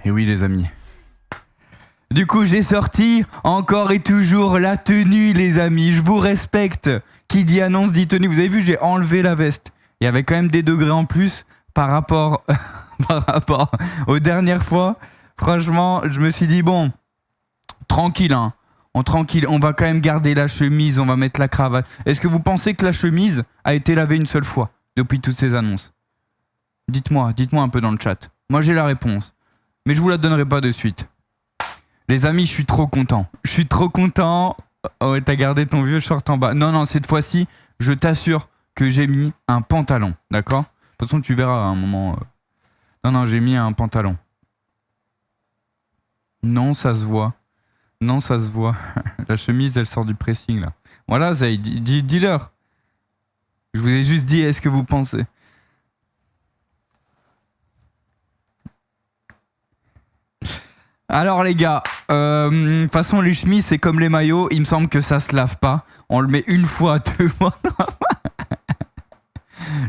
Et oui les amis. Du coup j'ai sorti encore et toujours la tenue les amis, je vous respecte. Qui dit annonce dit tenue, vous avez vu j'ai enlevé la veste. Il y avait quand même des degrés en plus par rapport aux dernières fois. Franchement je me suis dit bon, tranquille hein, on va quand même garder la chemise, on va mettre la cravate. Est-ce que vous pensez que la chemise a été lavée une seule fois depuis toutes ces annonces? Dites-moi un peu dans le chat. Moi j'ai la réponse, mais je vous la donnerai pas de suite. Les amis, je suis trop content. Oh, ouais, t'as gardé ton vieux short en bas. Non, cette fois-ci, je t'assure que j'ai mis un pantalon, d'accord? De toute façon, tu verras à un moment. Non, j'ai mis un pantalon. Non, ça se voit. La chemise, elle sort du pressing, là. Voilà, Zay, dis-leur. Je vous ai juste dit, est-ce que vous pensez? Alors les gars, de toute façon les chemises c'est comme les maillots, il me semble que ça se lave pas. On le met une fois, 2 fois.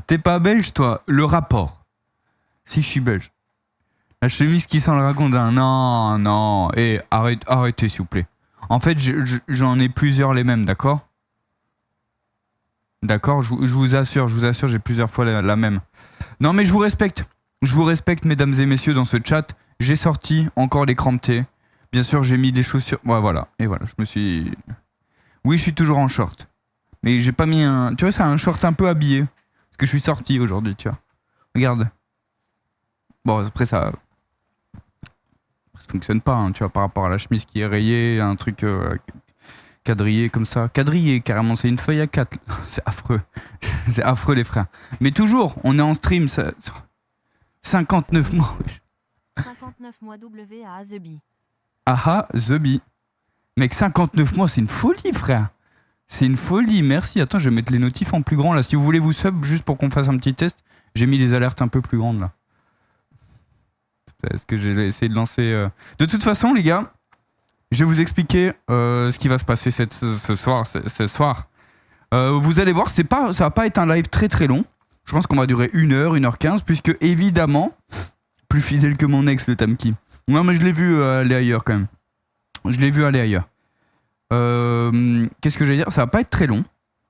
T'es pas belge toi? Le rapport. Si je suis belge. La chemise qui sent le ragondin. Non. Et arrêtez s'il vous plaît. En fait j'en ai plusieurs les mêmes, d'accord? D'accord, je vous assure, j'ai plusieurs fois la même. Non mais je vous respecte mesdames et messieurs dans ce chat. J'ai sorti encore les cramptés. Bien sûr, j'ai mis des chaussures. Ouais, voilà. Et voilà, je me suis... Oui, je suis toujours en short. Mais j'ai pas mis un... Tu vois, c'est un short un peu habillé. Parce que je suis sorti aujourd'hui, tu vois. Regarde. Bon, après, ça fonctionne pas, hein, tu vois, par rapport à la chemise qui est rayée, un truc quadrillé comme ça. Quadrillé, carrément, c'est une feuille à 4. C'est affreux. C'est affreux, les frères. Mais toujours, on est en stream. 59 mois... 59 mois WA The Bee. Ah, The Bee. Mec, 59 mois, c'est une folie, frère. C'est une folie, merci. Attends, je vais mettre les notifs en plus grand, là. Si vous voulez vous sub, juste pour qu'on fasse un petit test, j'ai mis les alertes un peu plus grandes, là. Est-ce que j'ai essayé de lancer... De toute façon, les gars, je vais vous expliquer ce qui va se passer ce soir. Vous allez voir, ça va pas être un live très très long. Je pense qu'on va durer 1h, 1h15, puisque évidemment... Plus fidèle que mon ex, le Tamki. Non, mais je l'ai vu aller ailleurs quand même. Qu'est-ce que j'allais dire? Ça va pas être très long.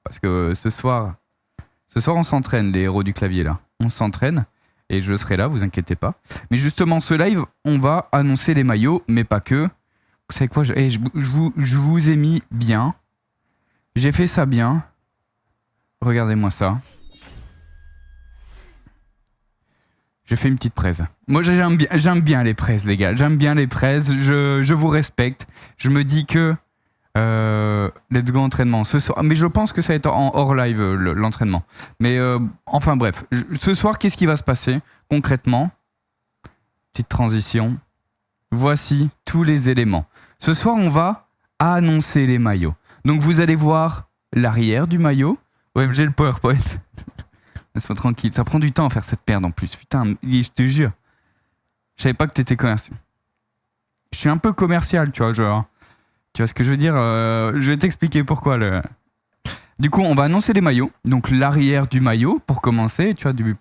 Parce que ce soir, on s'entraîne, les héros du clavier là. On s'entraîne. Et je serai là, vous inquiétez pas. Mais justement, ce live, on va annoncer les maillots, mais pas que. Vous savez quoi? Je vous ai mis bien. J'ai fait ça bien. Regardez-moi ça. J'ai fait une petite presse. Moi, j'aime bien les presses, les gars. J'aime bien les presses. Je vous respecte. Je me dis que let's go entraînement ce soir. Mais je pense que ça va être en hors live l'entraînement. Mais enfin bref, ce soir, qu'est-ce qui va se passer concrètement? Petite transition. Voici tous les éléments. Ce soir, on va annoncer les maillots. Donc, vous allez voir l'arrière du maillot. Ouais, j'ai le PowerPoint. Laisse-moi tranquille. Ça prend du temps à faire cette perte en plus. Putain, je te jure. Je savais pas que t'étais commercial. Je suis un peu commercial, tu vois, genre. Tu vois ce que je veux dire? Je vais t'expliquer pourquoi. Du coup, on va annoncer les maillots. Donc, l'arrière du maillot, pour commencer. Tu vois, de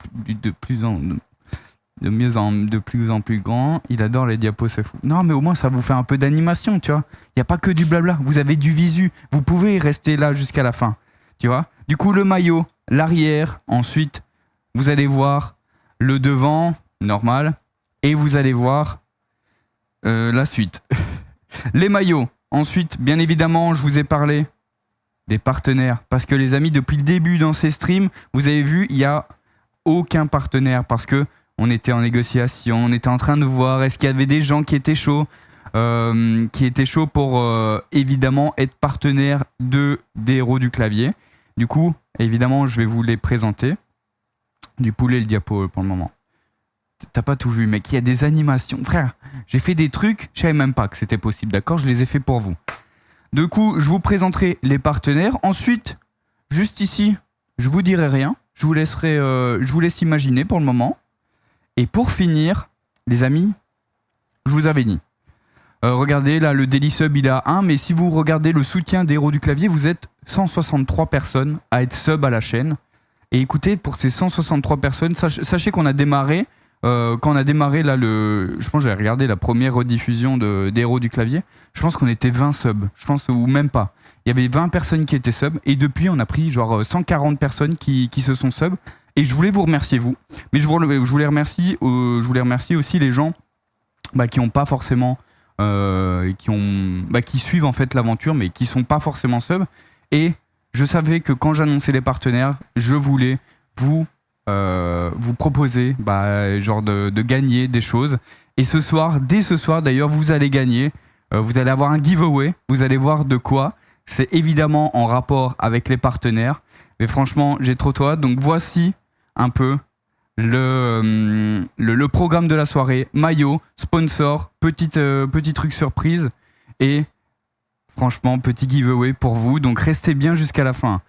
plus en plus grand. Il adore les diapos, c'est fou. Non, mais au moins, ça vous fait un peu d'animation, tu vois. Il n'y a pas que du blabla. Vous avez du visu. Vous pouvez rester là jusqu'à la fin. Tu vois? Du coup, le maillot, l'arrière, ensuite, vous allez voir le devant, normal, et vous allez voir la suite. Les maillots, ensuite, bien évidemment, je vous ai parlé des partenaires, parce que les amis, depuis le début dans ces streams, vous avez vu, il n'y a aucun partenaire, parce que on était en négociation, on était en train de voir, est-ce qu'il y avait des gens qui étaient chauds pour évidemment être partenaires des héros du clavier. Du coup, évidemment, je vais vous les présenter. Du poulet, le diapo pour le moment. T'as pas tout vu, mec. Il y a des animations. Frère, j'ai fait des trucs, je savais même pas que c'était possible, d'accord? Je les ai fait pour vous. Du coup, je vous présenterai les partenaires. Ensuite, juste ici, je vous dirai rien. Je vous laisse imaginer pour le moment. Et pour finir, les amis, je vous avais dit. Regardez, là, le Daily Sub, il est à 1. Mais si vous regardez le soutien des héros du clavier, vous êtes 163 personnes à être sub à la chaîne. Et écoutez, pour ces 163 personnes, sachez qu'on a démarré quand on a démarré là, je pense que j'avais regardé la première rediffusion des Héros du Clavier, je pense qu'on était 20 subs, je pense, ou même pas. Il y avait 20 personnes qui étaient subs, et depuis on a pris genre 140 personnes qui se sont subs, et je voulais vous remercier vous, mais je voulais remercier aussi les gens qui ont pas forcément, qui suivent en fait l'aventure, mais qui sont pas forcément subs, et je savais que quand j'annonçais les partenaires, je voulais vous proposer genre de gagner des choses. Et dès ce soir d'ailleurs, vous allez gagner. Vous allez avoir un giveaway. Vous allez voir de quoi. C'est évidemment en rapport avec les partenaires. Mais franchement, j'ai trop hâte. Donc voici un peu le programme de la soirée. Maillot, sponsor, petit truc surprise. Et franchement, petit giveaway pour vous. Donc restez bien jusqu'à la fin.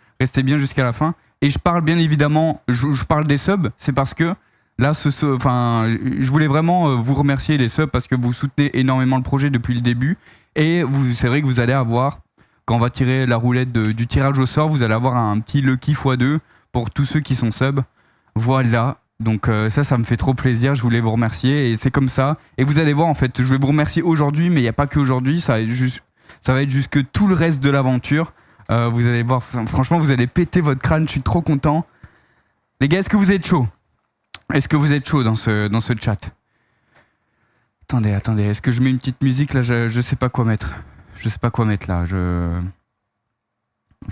Et je parle bien évidemment, je parle des subs, c'est parce que là, je voulais vraiment vous remercier les subs parce que vous soutenez énormément le projet depuis le début. Et c'est vrai que vous allez avoir, quand on va tirer la roulette du tirage au sort, vous allez avoir un petit lucky x2 pour tous ceux qui sont subs. Voilà, donc ça me fait trop plaisir, je voulais vous remercier et c'est comme ça. Et vous allez voir, en fait, je vais vous remercier aujourd'hui, mais il n'y a pas que aujourd'hui, ça va être jusque tout le reste de l'aventure. Vous allez voir, franchement, vous allez péter votre crâne, je suis trop content. Les gars, est-ce que vous êtes chaud ? Est-ce que vous êtes chaud dans ce chat ? Attendez, est-ce que je mets une petite musique là ? Je sais pas quoi mettre. Je sais pas quoi mettre là. Je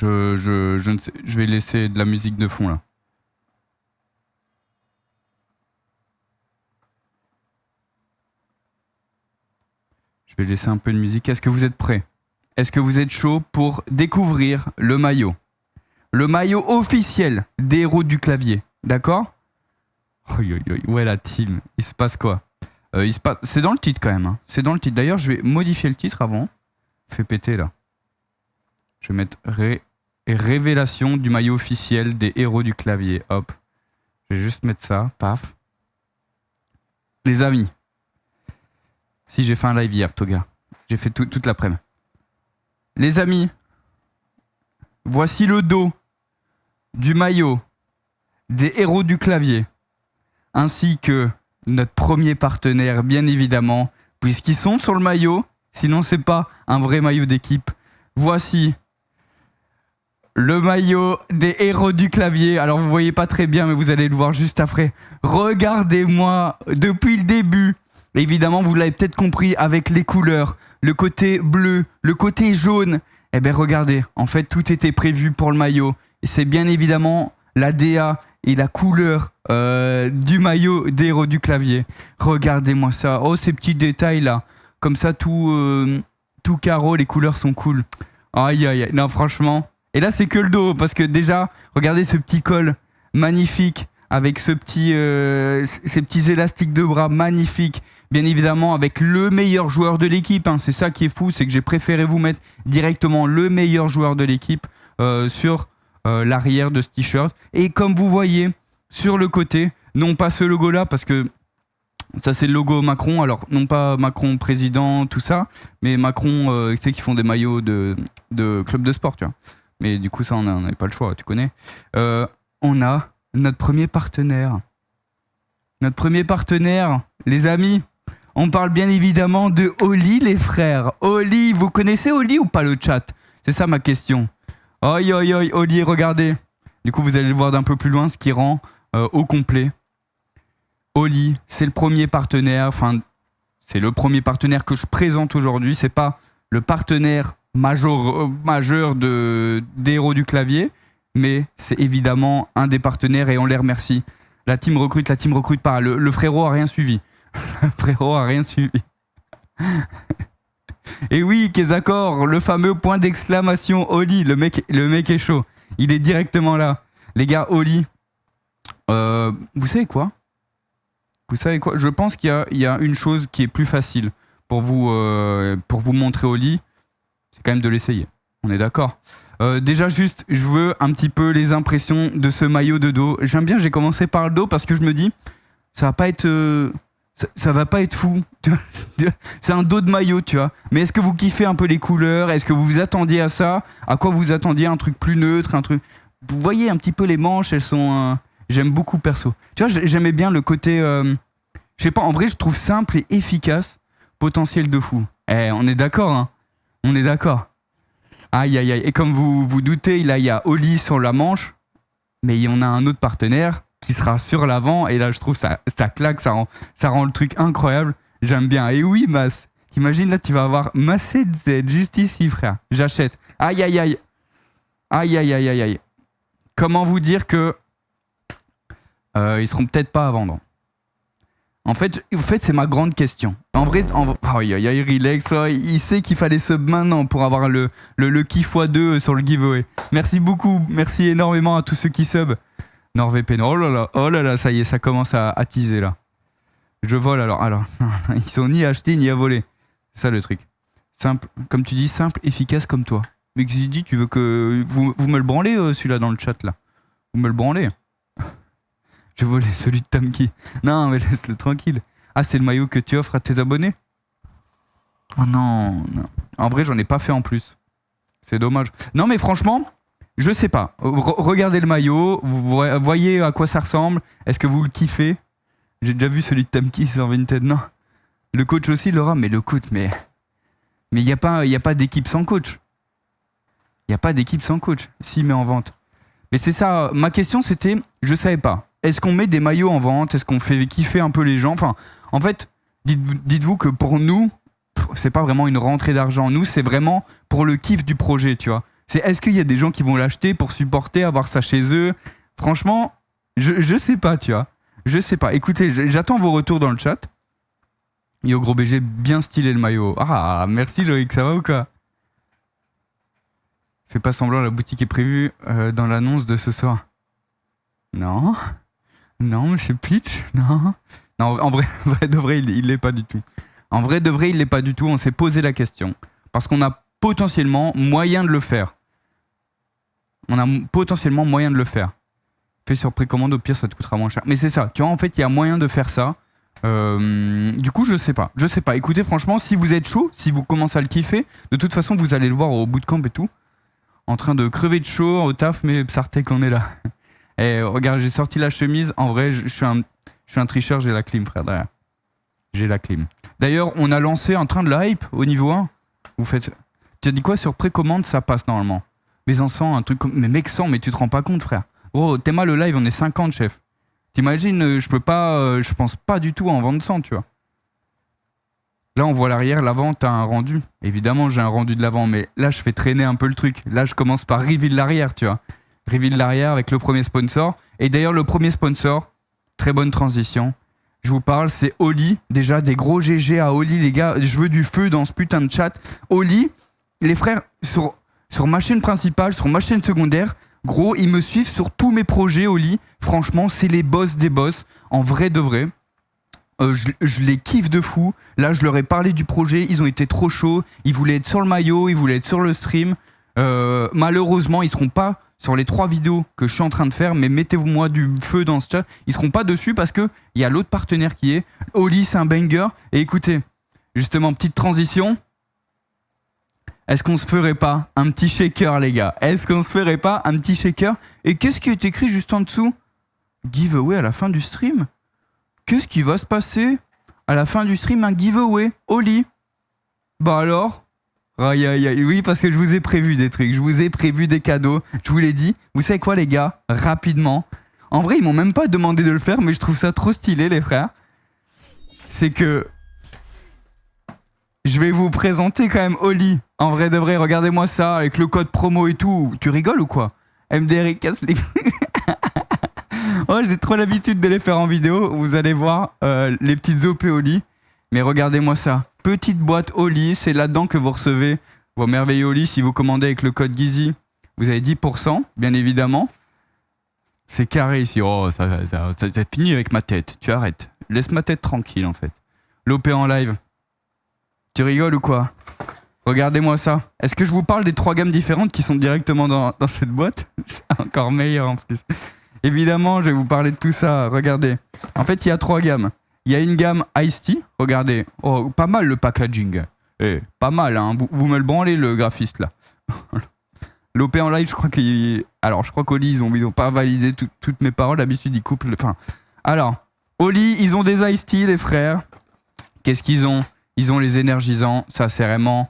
ne sais, je vais laisser de la musique de fond là. Je vais laisser un peu de musique. Est-ce que vous êtes prêts ? Est-ce que vous êtes chaud pour découvrir le maillot ? Le maillot officiel des Héros du Clavier, d'accord ? Ouais, la team, il se passe quoi ? C'est dans le titre quand même, hein. C'est dans le titre. D'ailleurs, je vais modifier le titre avant. Fais péter là. Je vais mettre révélation du maillot officiel des Héros du Clavier. Hop. Je vais juste mettre ça, paf. Les amis. Si j'ai fait un live hier, Toga. J'ai fait toute l'après-midi. Les amis, voici le dos du maillot des Héros du Clavier, ainsi que notre premier partenaire, bien évidemment, puisqu'ils sont sur le maillot, sinon c'est pas un vrai maillot d'équipe. Voici le maillot des Héros du Clavier. Alors vous voyez pas très bien, mais vous allez le voir juste après. Regardez-moi, depuis le début, évidemment vous l'avez peut-être compris avec les couleurs. Le côté bleu, le côté jaune, eh bien regardez, en fait tout était prévu pour le maillot. Et c'est bien évidemment la DA et la couleur du maillot des Héros du Clavier. Regardez-moi ça, oh ces petits détails là, comme ça tout carreau, les couleurs sont cool. Aïe aïe aïe, non franchement. Et là c'est que le dos, parce que déjà, regardez ce petit col magnifique, avec ces petits élastiques de bras magnifiques. Bien évidemment avec le meilleur joueur de l'équipe, hein. C'est ça qui est fou, c'est que j'ai préféré vous mettre directement le meilleur joueur de l'équipe sur l'arrière de ce t-shirt. Et comme vous voyez sur le côté, non pas ce logo là, parce que ça c'est le logo Macron, alors non pas Macron président, tout ça, mais Macron, tu sais qu'ils font des maillots de club de sport, tu vois. Mais du coup ça on n'avait pas le choix, tu connais. On a notre premier partenaire. Notre premier partenaire, les amis, on parle bien évidemment de Oli, les frères. Oli, vous connaissez Oli ou pas le chat ? C'est ça ma question. Oi, oi, oi, Oli, regardez. Du coup, vous allez le voir d'un peu plus loin, ce qui rend au complet. Oli, c'est le premier partenaire, enfin, c'est le premier partenaire que je présente aujourd'hui. C'est pas le partenaire majeur des Héros du Clavier, mais c'est évidemment un des partenaires et on les remercie. La team recrute pas. Le frérot a rien suivi. Le frérot a rien suivi. Et oui, Kezakor, le fameux point d'exclamation Oli, le mec est chaud. Il est directement là. Les gars, Oli, vous savez quoi ? Je pense qu'il y a une chose qui est plus facile pour vous montrer Oli, c'est quand même de l'essayer. On est d'accord ? Déjà juste, je veux un petit peu les impressions de ce maillot de dos. J'aime bien, j'ai commencé par le dos parce que je me dis, ça va pas être fou. C'est un dos de maillot, tu vois. Mais est-ce que vous kiffez un peu les couleurs ? Est-ce que vous vous attendiez à ça ? À quoi vous attendiez ? Un truc plus neutre, un truc... Vous voyez un petit peu les manches, elles sont... J'aime beaucoup perso. Tu vois, j'aimais bien le côté Je sais pas, en vrai, je trouve simple et efficace, potentiel de fou. On est d'accord, hein. On est d'accord. Aïe, aïe, aïe. Et comme vous vous doutez, là, il y a Oli sur la manche, mais il y en a un autre partenaire qui sera sur l'avant. Et là, je trouve ça claque, ça rend le truc incroyable. J'aime bien. Et oui, Mas, t'imagines, là, tu vas avoir Massé Z juste ici, frère. J'achète. Aïe, aïe, aïe. Aïe, aïe, aïe, aïe, aïe. Comment vous dire que ils seront peut-être pas à vendre. En fait, c'est ma grande question. En vrai, aïe, aïe, aïe, relax. Il sait qu'il fallait sub maintenant pour avoir le kiff x2 sur le giveaway. Merci beaucoup. Merci énormément à tous ceux qui sub. NordVPN. Oh là là, ça y est, ça commence à teaser là. Je vole alors. Ils sont ni achetés ni à voler. C'est ça le truc. Simple, comme tu dis, simple, efficace comme toi. Mais que j'ai dit, tu veux que vous me le branlez celui-là dans le chat là. Vous me le branlez. Je volais celui de Tamki. Non, mais laisse-le tranquille. Ah, c'est le maillot que tu offres à tes abonnés? Oh non. En vrai, j'en ai pas fait en plus. C'est dommage. Non, mais franchement, je sais pas. Regardez le maillot, vous voyez à quoi ça ressemble. Est-ce que vous le kiffez? J'ai déjà vu celui de Tamki sur Vinted. Non. Le coach aussi, Laura, mais le coach, mais il n'y a pas d'équipe sans coach. Il n'y a pas d'équipe sans coach. S'il met en vente. Mais c'est ça, ma question c'était, je savais pas. Est-ce qu'on met des maillots en vente? Est-ce qu'on fait kiffer un peu les gens? Enfin, en fait, dites-vous que pour nous, c'est pas vraiment une rentrée d'argent. Nous, c'est vraiment pour le kiff du projet, tu vois. Est-ce qu'il y a des gens qui vont l'acheter pour supporter, avoir ça chez eux? Franchement, je sais pas, tu vois. Je sais pas. Écoutez, j'attends vos retours dans le chat. Yo, gros BG, bien stylé le maillot. Ah, merci Loïc, ça va ou quoi? Fais pas semblant, la boutique est prévue dans l'annonce de ce soir. Non, monsieur Pitch, non. Non, en vrai de vrai, il l'est pas du tout. En vrai de vrai, il l'est pas du tout. On s'est posé la question. Parce qu'on a potentiellement moyen de le faire. Fais sur précommande, au pire, ça te coûtera moins cher. Mais c'est ça, tu vois, en fait, il y a moyen de faire ça. Du coup, je sais pas. Écoutez, franchement, si vous êtes chaud, si vous commencez à le kiffer, de toute façon, vous allez le voir au bootcamp et tout. En train de crever de chaud au taf, mais Psartek, on est là. Et regarde, j'ai sorti la chemise. En vrai, je suis un tricheur, j'ai la clim, frère, derrière. J'ai la clim. D'ailleurs, on a lancé un train de la hype au niveau 1. Tu as dit quoi sur précommande? Ça passe normalement. Mais en 100, un truc comme. Mais mec, 100, mais tu te rends pas compte, frère. Gros, Théma, le live, on est 50, chef. T'imagines, je pense pas du tout à en vendre 100, tu vois. Là, on voit l'arrière, l'avant, t'as un rendu. Évidemment, j'ai un rendu de l'avant, mais là, je fais traîner un peu le truc. Là, je commence par reveal l'arrière, tu vois. Reveal l'arrière avec le premier sponsor. Et d'ailleurs, le premier sponsor, très bonne transition. Je vous parle, c'est Oli. Déjà, des gros GG à Oli, les gars. Je veux du feu dans ce putain de chat. Oli, les frères, sur ma chaîne principale, sur ma chaîne secondaire, gros, ils me suivent sur tous mes projets, Oli. Franchement, c'est les boss des boss. En vrai de vrai. Je les kiffe de fou. Là, je leur ai parlé du projet. Ils ont été trop chauds. Ils voulaient être sur le maillot. Ils voulaient être sur le stream. Malheureusement, ils seront pas sur les 3 vidéos que je suis en train de faire. Mais mettez-moi du feu dans ce chat. Ils seront pas dessus parce que il y a l'autre partenaire qui est. Oli, c'est un banger. Et écoutez, justement, petite transition. Est-ce qu'on se ferait pas un petit shaker, les gars? Est-ce qu'on se ferait pas un petit shaker? Et qu'est-ce qui est écrit juste en dessous? Giveaway à la fin du stream? Qu'est-ce qui va se passer à la fin du stream? Un giveaway, Oli. Bah alors? Aïe aïe aïe. Oui, parce que je vous ai prévu des trucs, je vous ai prévu des cadeaux. Je vous l'ai dit. Vous savez quoi, les gars? Rapidement. En vrai, ils m'ont même pas demandé de le faire, mais je trouve ça trop stylé, les frères. C'est que je vais vous présenter quand même Oli. En vrai de vrai, regardez-moi ça, avec le code promo et tout. Tu rigoles ou quoi? MDR casse les... Oh, j'ai trop l'habitude de les faire en vidéo. Vous allez voir les petites OP Oli. Mais regardez-moi ça. Petite boîte Oli. C'est là-dedans que vous recevez vos merveilleux Oli. Si vous commandez avec le code Gizy, vous avez 10%, bien évidemment. C'est carré ici. Oh, ça finit avec ma tête. Tu arrêtes. Laisse ma tête tranquille, en fait. L'OP en live. Tu rigoles ou quoi? Regardez-moi ça. Est-ce que je vous parle des 3 gammes différentes qui sont directement dans cette boîte? C'est encore meilleur en plus. Évidemment, je vais vous parler de tout ça. Regardez. En fait, il y a 3 gammes. Il y a une gamme Ice Tea. Regardez. Oh, pas mal le packaging. Pas mal, hein. Vous me le branlez, le graphiste, là. L'OP en live, je crois qu'il... Alors, je crois qu'Oli, ils ont pas validé toutes mes paroles. D'habitude, ils coupent... Alors, Au lit, ils ont des Ice Tea, les frères. Qu'est-ce qu'ils ont? Ils ont les énergisants. Ça, c'est vraiment...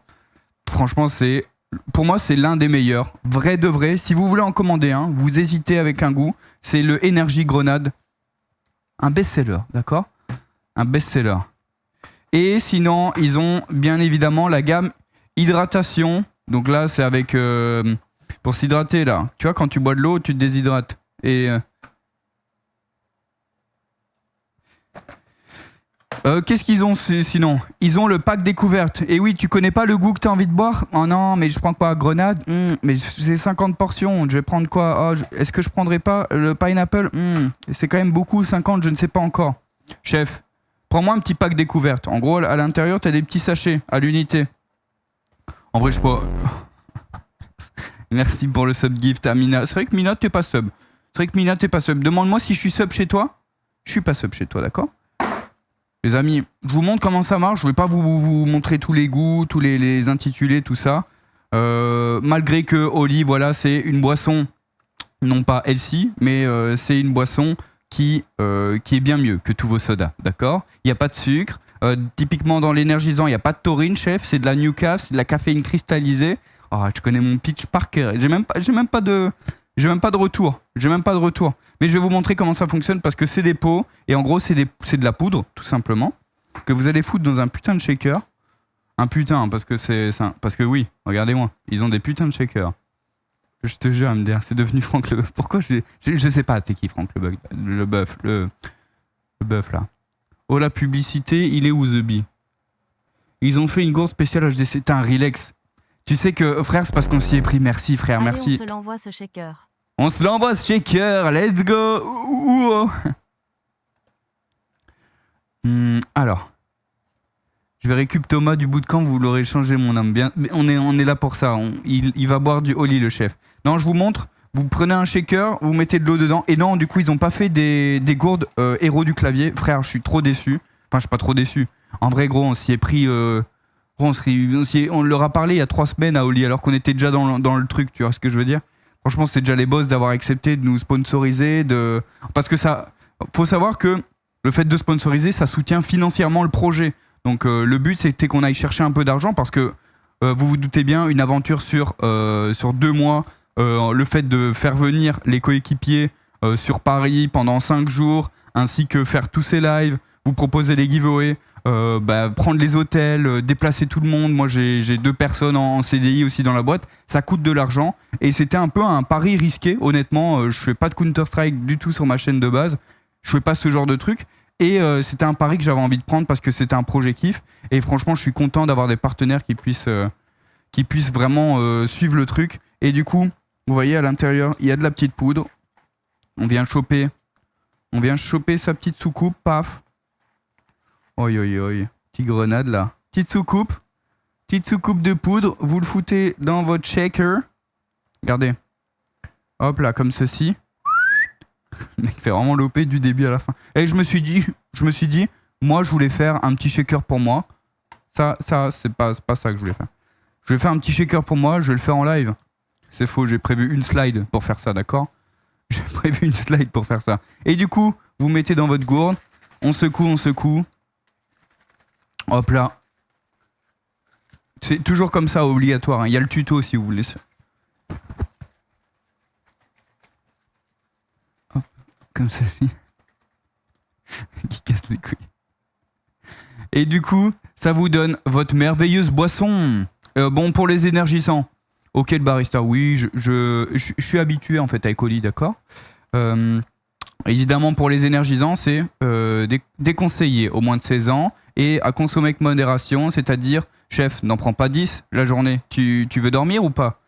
Franchement, c'est... Pour moi, c'est l'un des meilleurs. Vrai de vrai. Si vous voulez en commander un, vous hésitez avec un goût. C'est le Energy Grenade. Un best-seller, d'accord? Un best-seller. Et sinon, ils ont bien évidemment la gamme hydratation. Donc là, c'est avec... pour s'hydrater, là. Tu vois, quand tu bois de l'eau, tu te déshydrates. Et... qu'est-ce qu'ils ont sinon? Ils ont le pack découverte. Et oui, tu connais pas le goût que tu as envie de boire? Oh non, mais je prends pas grenade. Mais j'ai 50 portions. Je vais prendre quoi? Oh, est-ce que je prendrais pas le pineapple? C'est quand même beaucoup, 50, je ne sais pas encore. Chef, prends-moi un petit pack découverte. En gros, à l'intérieur, tu as des petits sachets à l'unité. En vrai, je sais pas. Merci pour le sub gift à Mina. C'est vrai que Mina, t'es pas sub. C'est vrai que Mina, t'es pas sub. Demande-moi si je suis sub chez toi. Je suis pas sub chez toi, d'accord? Les amis, je vous montre comment ça marche. Je ne vais pas vous montrer tous les goûts, tous les intitulés, tout ça. Malgré que Oli, voilà, c'est une boisson, non pas healthy, mais c'est une boisson qui est bien mieux que tous vos sodas, d'accord? Il n'y a pas de sucre. Typiquement dans l'énergisant, il n'y a pas de taurine, chef. C'est de la Newcaf, c'est de la caféine cristallisée. Oh, je connais mon pitch par cœur. J'ai même pas de retour. Mais je vais vous montrer comment ça fonctionne parce que c'est des pots et en gros c'est de la poudre tout simplement que vous allez foutre dans un putain de shaker. Un putain parce que oui, regardez-moi, ils ont des putains de shakers. Je te jure, MDR, c'est devenu Franck Leboeuf. Pourquoi je sais pas, c'est qui Franck le bœuf là. Oh la publicité, il est où The Bee? Ils ont fait une gourde spéciale HDC. T'as un relax. Tu sais que frère, c'est parce qu'on s'y est pris. Merci frère, Allez, merci. on se l'envoie ce shaker. On se l'envoie ce shaker, let's go. Alors, je vais récupérer Thomas du bootcamp, vous l'aurez changé mon âme. Bien, on est là pour ça. Il va boire du Oli le chef. Non, je vous montre. Vous prenez un shaker, vous mettez de l'eau dedans. Et non, du coup, ils ont pas fait des gourdes héros du clavier. Frère, je suis trop déçu. Enfin, je suis pas trop déçu. En vrai, gros, on s'y est pris. On leur a parlé il y a 3 semaines à Oli, alors qu'on était déjà dans le truc. Tu vois ce que je veux dire? Franchement, c'était déjà les boss d'avoir accepté de nous sponsoriser. Parce que ça, faut savoir que le fait de sponsoriser, ça soutient financièrement le projet. Donc le but, c'était qu'on aille chercher un peu d'argent parce que vous vous doutez bien, une aventure sur 2 mois, le fait de faire venir les coéquipiers sur Paris pendant 5 jours, ainsi que faire tous ces lives, vous proposer les giveaways, prendre les hôtels, déplacer tout le monde. Moi, j'ai 2 personnes en CDI aussi dans la boîte. Ça coûte de l'argent et c'était un peu un pari risqué. Honnêtement, je fais pas de Counter-Strike du tout sur ma chaîne de base. Je fais pas ce genre de truc. Et c'était un pari que j'avais envie de prendre parce que c'était un projet kiff. Et franchement, je suis content d'avoir des partenaires qui puissent vraiment suivre le truc. Et du coup, vous voyez à l'intérieur, il y a de la petite poudre. On vient choper sa petite soucoupe, paf. Oi, petite grenade là. Petite soucoupe de poudre. Vous le foutez dans votre shaker. Regardez. Hop là, comme ceci. Le mec fait vraiment l'OP du début à la fin. Et je me suis dit, moi je voulais faire un petit shaker pour moi. Ça, c'est pas ça que je voulais faire. Je vais faire un petit shaker pour moi, je vais le faire en live. C'est faux, j'ai prévu une slide pour faire ça, d'accord? J'ai prévu une slide pour faire ça. Et du coup, vous mettez dans votre gourde. On secoue. Hop là. C'est toujours comme ça, obligatoire. Hein. Il y a le tuto si vous voulez. Hop, comme ceci. Qui casse les couilles. Et du coup, ça vous donne votre merveilleuse boisson. Bon, pour les énergisants. Ok, le barista, oui, je suis habitué en fait avec Oli, d'accord. Évidemment, pour les énergisants, c'est déconseillé au moins de 16 ans et à consommer avec modération, c'est-à-dire, chef, n'en prends pas 10 la journée. Tu veux dormir ou pas?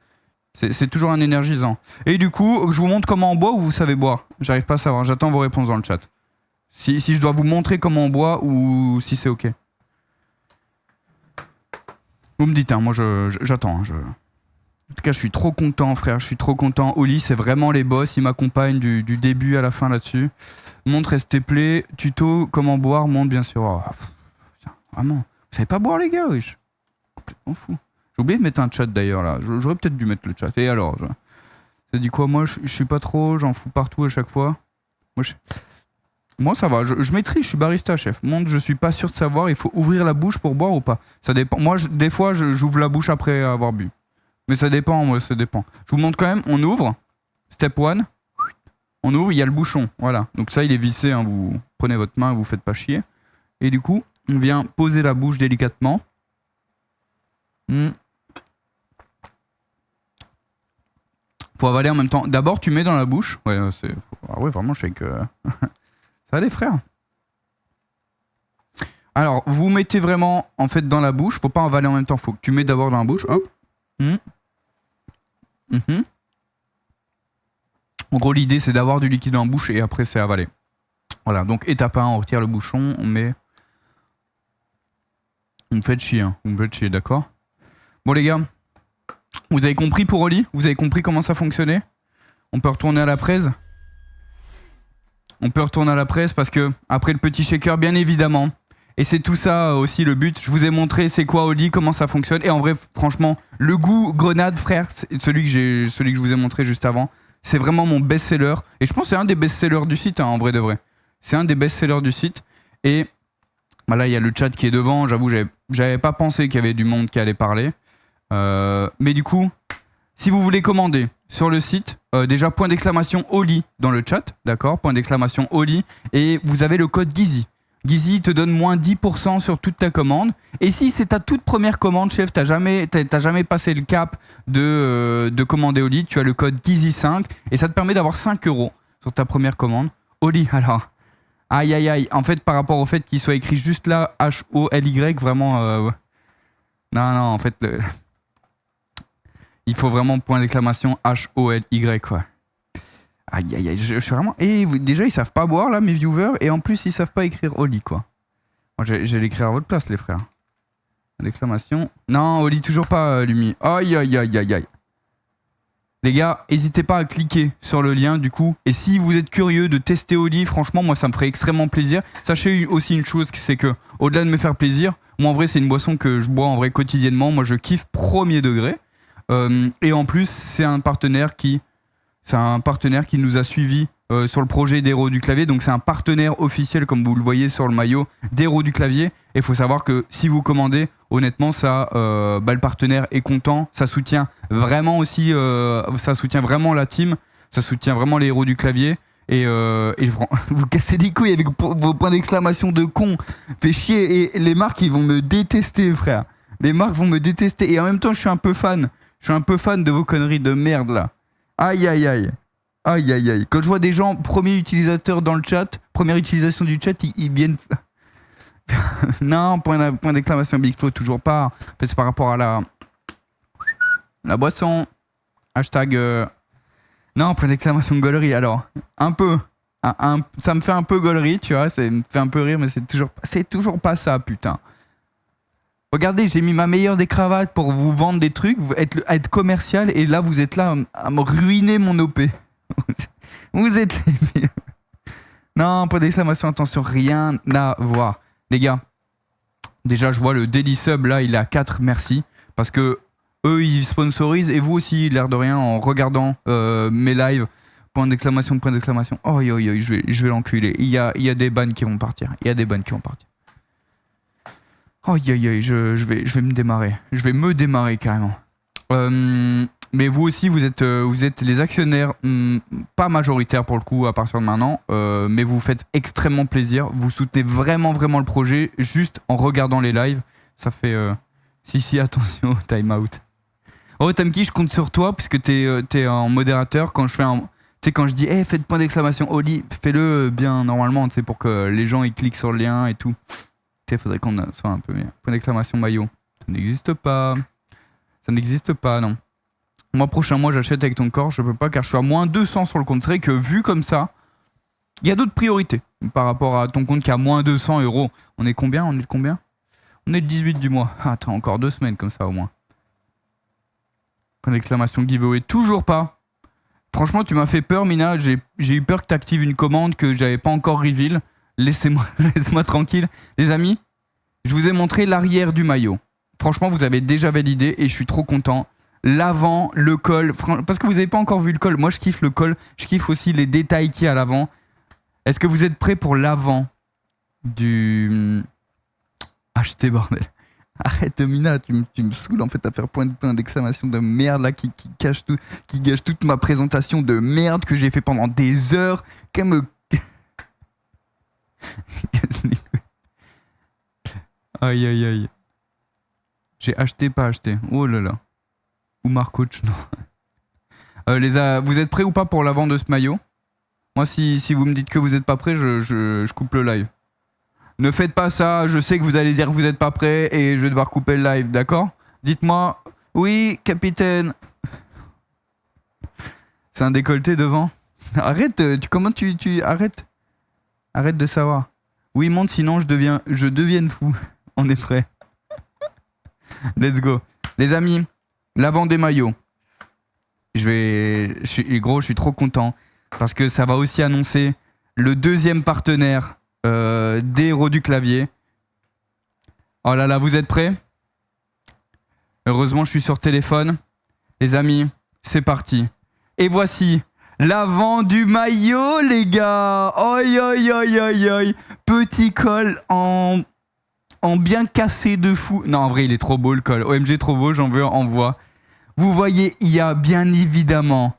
C'est toujours un énergisant. Et du coup, je vous montre comment on boit ou vous savez boire? J'arrive pas à savoir, j'attends vos réponses dans le chat. Si je dois vous montrer comment on boit ou si c'est ok. Vous me dites, hein, moi j'attends. En tout cas, je suis trop content, frère. Je suis trop content. Oli, c'est vraiment les boss. Ils m'accompagnent du début à la fin là-dessus. Montre ST Play. Tuto, comment boire. Montre, bien sûr. Oh, putain, vraiment. Vous savez pas boire, les gars, wesh. Complètement fou. J'ai oublié de mettre un chat d'ailleurs là. J'aurais peut-être dû mettre le chat. Et alors ça dit quoi? Moi, je suis pas trop. J'en fous partout à chaque fois. Moi, Moi, ça va. Je maîtrise, je suis barista, chef. Montre, je suis pas sûr de savoir, il faut ouvrir la bouche pour boire ou pas. Ça dépend. Moi, des fois, j'ouvre la bouche après avoir bu. Mais ça dépend, moi, ça dépend. Je vous montre quand même, on ouvre. Step 1. On ouvre, il y a le bouchon. Voilà. Donc ça, il est vissé. Hein. Vous prenez votre main, vous faites pas chier. Et du coup, on vient poser la bouche délicatement. Faut avaler en même temps. D'abord, tu mets dans la bouche. Ouais, c'est. Ah ouais, vraiment, je sais que. Ça va les frères. Alors, vous mettez vraiment en fait dans la bouche. Faut pas avaler en même temps. Faut que tu mets d'abord dans la bouche. Hop. En gros, l'idée c'est d'avoir du liquide dans la bouche et après c'est avaler. Voilà. Donc étape 1, on retire le bouchon, on met. Vous me faites chier, hein. Vous me faites chier, d'accord. Bon les gars, vous avez compris pour Oli? Vous avez compris comment ça fonctionnait? On peut retourner à la presse. On peut retourner à la presse parce que après le petit shaker, bien évidemment. Et c'est tout ça aussi le but. Je vous ai montré c'est quoi Oli, comment ça fonctionne. Et en vrai, franchement, le goût grenade, frère, celui que je vous ai montré juste avant, c'est vraiment mon best-seller. Et je pense que c'est un des best-sellers du site, hein, en vrai de vrai. C'est un des best-sellers du site. Et bah là, il y a le chat qui est devant. J'avoue, j'avais pas pensé qu'il y avait du monde qui allait parler. Mais du coup, si vous voulez commander sur le site, déjà point d'exclamation Oli dans le chat, d'accord? Point d'exclamation Oli. Et vous avez le code Gizy. Gizy te donne moins 10% sur toute ta commande. Et si c'est ta toute première commande, chef, t'as jamais passé le cap de commander Oli, tu as le code Gizy5 et ça te permet d'avoir 5 € sur ta première commande. Oli, alors. Aïe aïe aïe. En fait, par rapport au fait qu'il soit écrit juste là, H-O-L-Y, vraiment. Non, en fait. Il faut vraiment point d'exclamation H-O-L-Y, quoi. Aïe aïe aïe, je suis vraiment. Et déjà, ils savent pas boire là, mes viewers, et en plus, ils savent pas écrire Oli, quoi. Moi, j'ai l'écrire à votre place, les frères. L'exclamation. Non, Oli, toujours pas, Lumi. Aïe aïe aïe aïe aïe. Les gars, n'hésitez pas à cliquer sur le lien, du coup. Et si vous êtes curieux de tester Oli, franchement, moi, ça me ferait extrêmement plaisir. Sachez aussi une chose, c'est que, au-delà de me faire plaisir, moi, en vrai, c'est une boisson que je bois en vrai quotidiennement. Moi, je kiffe premier degré. Et en plus, c'est un partenaire qui nous a suivis sur le projet d'Héros du Clavier. Donc c'est un partenaire officiel, comme vous le voyez sur le maillot, d'Héros du Clavier. Et il faut savoir que si vous commandez, honnêtement, ça, le partenaire est content. Ça soutient vraiment aussi, ça soutient vraiment la team. Ça soutient vraiment les Héros du Clavier. Et vous cassez les couilles avec vos points d'exclamation de con. Fait chier. Et les marques, ils vont me détester, frère. Les marques vont me détester. Et en même temps, je suis un peu fan. Je suis un peu fan de vos conneries de merde, là. Aïe, aïe, aïe. Aïe, aïe, aïe. Quand je vois des gens, premier utilisateur dans le chat, première utilisation du chat, ils viennent... Non, point d'exclamation Bigfoot, toujours pas. En fait, c'est par rapport à la boisson. Hashtag... Non, point d'exclamation gaulerie. Alors, un peu. Ça me fait un peu gaulerie, tu vois. Ça me fait un peu rire, mais c'est toujours pas ça, putain. Regardez, j'ai mis ma meilleure des cravates pour vous vendre des trucs, être commercial, et là, vous êtes là à me ruiner mon OP. Vous êtes les meilleurs. Non, pas d'exclamation, attention, rien à voir. Les gars, déjà, je vois le Daily Sub, là, il est à 4, merci. Parce que eux, ils sponsorisent, et vous aussi, l'air de rien, en regardant mes lives, point d'exclamation. Oh, je vais l'enculer. Il y a des bans qui vont partir. Oh, je vais me démarrer. Je vais me démarrer carrément. Mais vous aussi, vous êtes les actionnaires, pas majoritaires pour le coup à partir de maintenant, mais vous faites extrêmement plaisir. Vous soutenez vraiment le projet juste en regardant les lives. Ça fait... Si, attention, time out. Oh, Tamki, je compte sur toi puisque t'es un modérateur. Quand je fais un... Tu sais, quand je dis hey, faites point d'exclamation Oli, fais-le bien normalement, tu sais, pour que les gens ils cliquent sur le lien et tout. Il faudrait qu'on soit un peu bien. Point d'exclamation maillot. Ça n'existe pas. Non. Moi, prochain mois, j'achète avec ton corps. Je peux pas car je suis à moins 200 sur le compte. C'est vrai que vu comme ça, il y a d'autres priorités par rapport à ton compte qui a moins 200 €. On est combien? On est le 18 du mois. Ah, attends, encore 2 semaines comme ça au moins. Point d'exclamation giveaway. Toujours pas. Franchement, tu m'as fait peur, Mina. J'ai eu peur que tu actives une commande que j'avais pas encore reveal. Laissez-moi tranquille. Les amis, je vous ai montré l'arrière du maillot. Franchement, vous avez déjà validé et je suis trop content. L'avant, le col, parce que vous n'avez pas encore vu le col. Moi, je kiffe le col. Je kiffe aussi les détails qu'il y a à l'avant. Est-ce que vous êtes prêts pour l'avant du... Acheter, bordel. Arrête, Mina, tu me saoules en fait à faire point d'exclamation de merde là qui cache tout, qui gâche toute ma présentation de merde que j'ai fait pendant des heures. Qu'elle me... Aïe aïe aïe. J'ai acheté, pas acheté. Oh là là. Ou Marcoach, non. Vous êtes prêts ou pas pour l'avant de ce maillot? Moi, si vous me dites que vous n'êtes pas prêts, je coupe le live. Ne faites pas ça, je sais que vous allez dire que vous n'êtes pas prêts et je vais devoir couper le live, d'accord? Dites-moi, oui, capitaine. C'est un décolleté devant. Arrête, arrête. Arrête de savoir. Oui, monte, sinon je devienne fou. On est prêt. Let's go. Les amis, l'avant des maillots. Je suis trop content parce que ça va aussi annoncer le deuxième partenaire des héros du clavier. Oh là là, vous êtes prêts? Heureusement, je suis sur téléphone. Les amis, c'est parti. Et voici l'avant du maillot, les gars. Oi, oi, oi, oi, oi. Petit col en bien cassé de fou. Non, en vrai, il est trop beau le col. OMG, trop beau, j'en veux, envoie. Vous voyez, il y a bien évidemment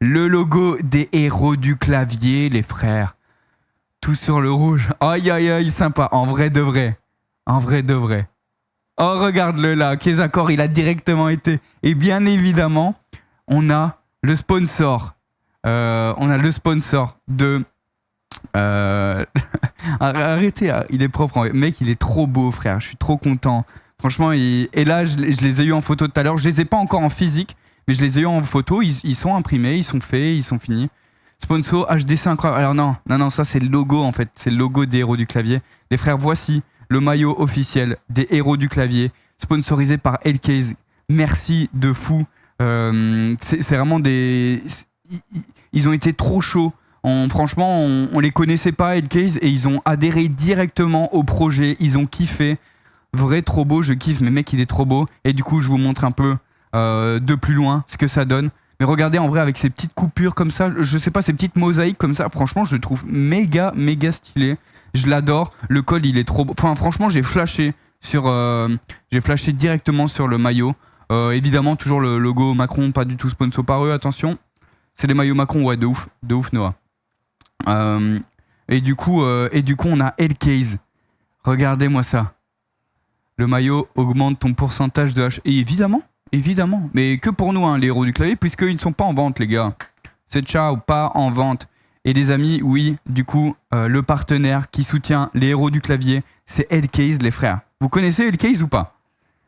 le logo des héros du clavier, les frères. Tout sur le rouge. Aïe, aïe, aïe, sympa. En vrai de vrai. En vrai de vrai. Oh, regarde-le là. Kezakor, il a directement été. Et bien évidemment, on a le sponsor. De... Arrêtez, il est propre. Mec, il est trop beau, frère. Je suis trop content. Franchement, et là, je les ai eu en photo tout à l'heure. Je les ai pas encore en physique, mais je les ai eu en photo. Ils sont imprimés, ils sont faits, ils sont finis. Sponsor HDC incroyable. Alors non, ça c'est le logo en fait. C'est le logo des héros du clavier. Les frères, voici le maillot officiel des héros du clavier, sponsorisé par Hellcase. Merci de fou. C'est vraiment des... Ils ont été trop chauds. Franchement, on les connaissait pas, Hellcase, et ils ont adhéré directement au projet. Ils ont kiffé. Vrai, trop beau, je kiffe, mais mec, il est trop beau. Et du coup, je vous montre un peu de plus loin ce que ça donne. Mais regardez, en vrai, avec ces petites coupures comme ça, je sais pas, ces petites mosaïques comme ça, franchement, je le trouve méga stylé. Je l'adore. Le col, il est trop beau. Enfin, franchement, j'ai flashé directement sur le maillot. Évidemment, toujours le logo Macron, pas du tout sponsor par eux, attention. C'est les maillots Macron, ouais, de ouf, Noah. Et du coup, on a Hellcase. Regardez-moi ça. Le maillot augmente ton pourcentage de H. Et évidemment. Mais que pour nous, hein, les héros du clavier, puisqu'ils ne sont pas en vente, les gars. C'est ciao, pas en vente. Et les amis, oui, du coup, le partenaire qui soutient les héros du clavier, c'est Hellcase, les frères. Vous connaissez Hellcase ou pas?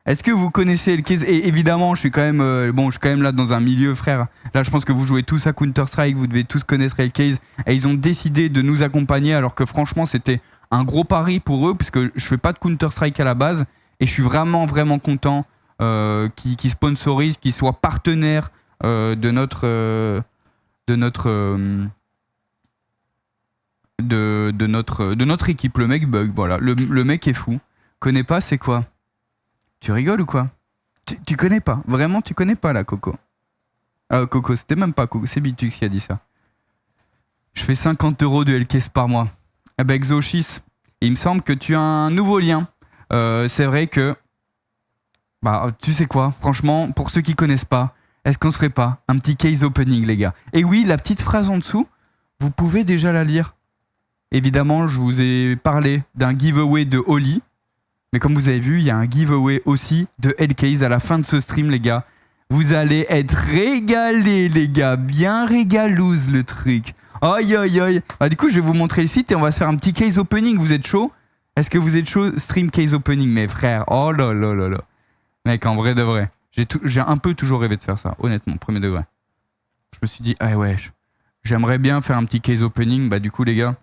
Est-ce que vous connaissez Hellcase? Et évidemment, je suis quand même là dans un milieu, frère. Là, je pense que vous jouez tous à Counter-Strike, vous devez tous connaître Hellcase. Et ils ont décidé de nous accompagner, alors que franchement, c'était un gros pari pour eux, puisque je fais pas de Counter-Strike à la base. Et je suis vraiment content qu'ils sponsorisent, qu'ils soient partenaires de notre équipe. Le mec bug, voilà. Le mec est fou. Connais pas, c'est quoi? Tu rigoles ou quoi? Tu connais pas? Vraiment, tu connais pas là, Coco? Coco, c'était même pas Coco, c'est Bitux qui a dit ça. Je fais 50 € de Hellcase par mois. Eh ben, Exochis, il me semble que tu as un nouveau lien. C'est vrai que... Bah, tu sais quoi? Franchement, pour ceux qui connaissent pas, est-ce qu'on se ferait pas un petit case opening, les gars? Et oui, la petite phrase en dessous, vous pouvez déjà la lire. Évidemment, je vous ai parlé d'un giveaway de Oli. Mais comme vous avez vu, il y a un giveaway aussi de Hellcase à la fin de ce stream, les gars. Vous allez être régalés, les gars. Bien régalouse, le truc. Aïe, aïe, aïe. Bah, du coup, je vais vous montrer le site et on va se faire un petit case opening. Vous êtes chaud? Est-ce que vous êtes chaud? Stream case opening, mes frères. Oh là là là là. Mec, en vrai de vrai. J'ai un peu toujours rêvé de faire ça, honnêtement, premier degré. Je me suis dit, ah ouais, j'aimerais bien faire un petit case opening. Bah, du coup, les gars.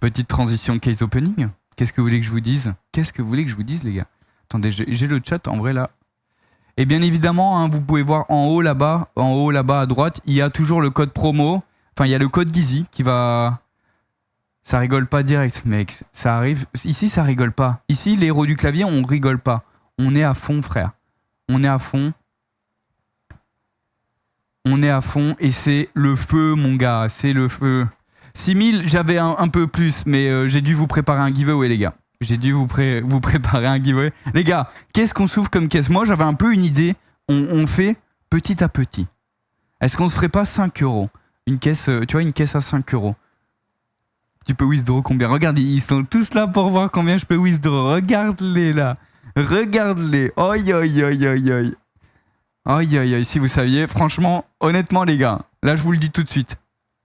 Petite transition case opening. Qu'est-ce que vous voulez que je vous dise? Les gars? Attendez, j'ai le chat en vrai là. Et bien évidemment, hein, vous pouvez voir en haut là-bas à droite, il y a toujours le code promo. Enfin, il y a le code Gizy qui va... Ça rigole pas direct, mec. Ça arrive. Ici, ça rigole pas. Ici, les héros du clavier, on rigole pas. On est à fond, frère. On est à fond. On est à fond et c'est le feu, mon gars. C'est le feu. 6000, j'avais un peu plus, mais j'ai dû vous préparer un giveaway, les gars. J'ai dû vous préparer un giveaway. Les gars, qu'est-ce qu'on s'ouvre comme caisse? Moi, j'avais un peu une idée. On fait petit à petit. Est-ce qu'on se ferait pas 5 euros? Une caisse, tu vois, une caisse à 5 euros. Tu peux withdraw combien? Regarde, ils sont tous là pour voir combien je peux withdraw. Regarde-les là. Regarde-les. Aïe, aïe, aïe, aïe, aïe. Aïe, aïe, aïe. Si vous saviez, franchement, honnêtement, les gars, là, je vous le dis tout de suite.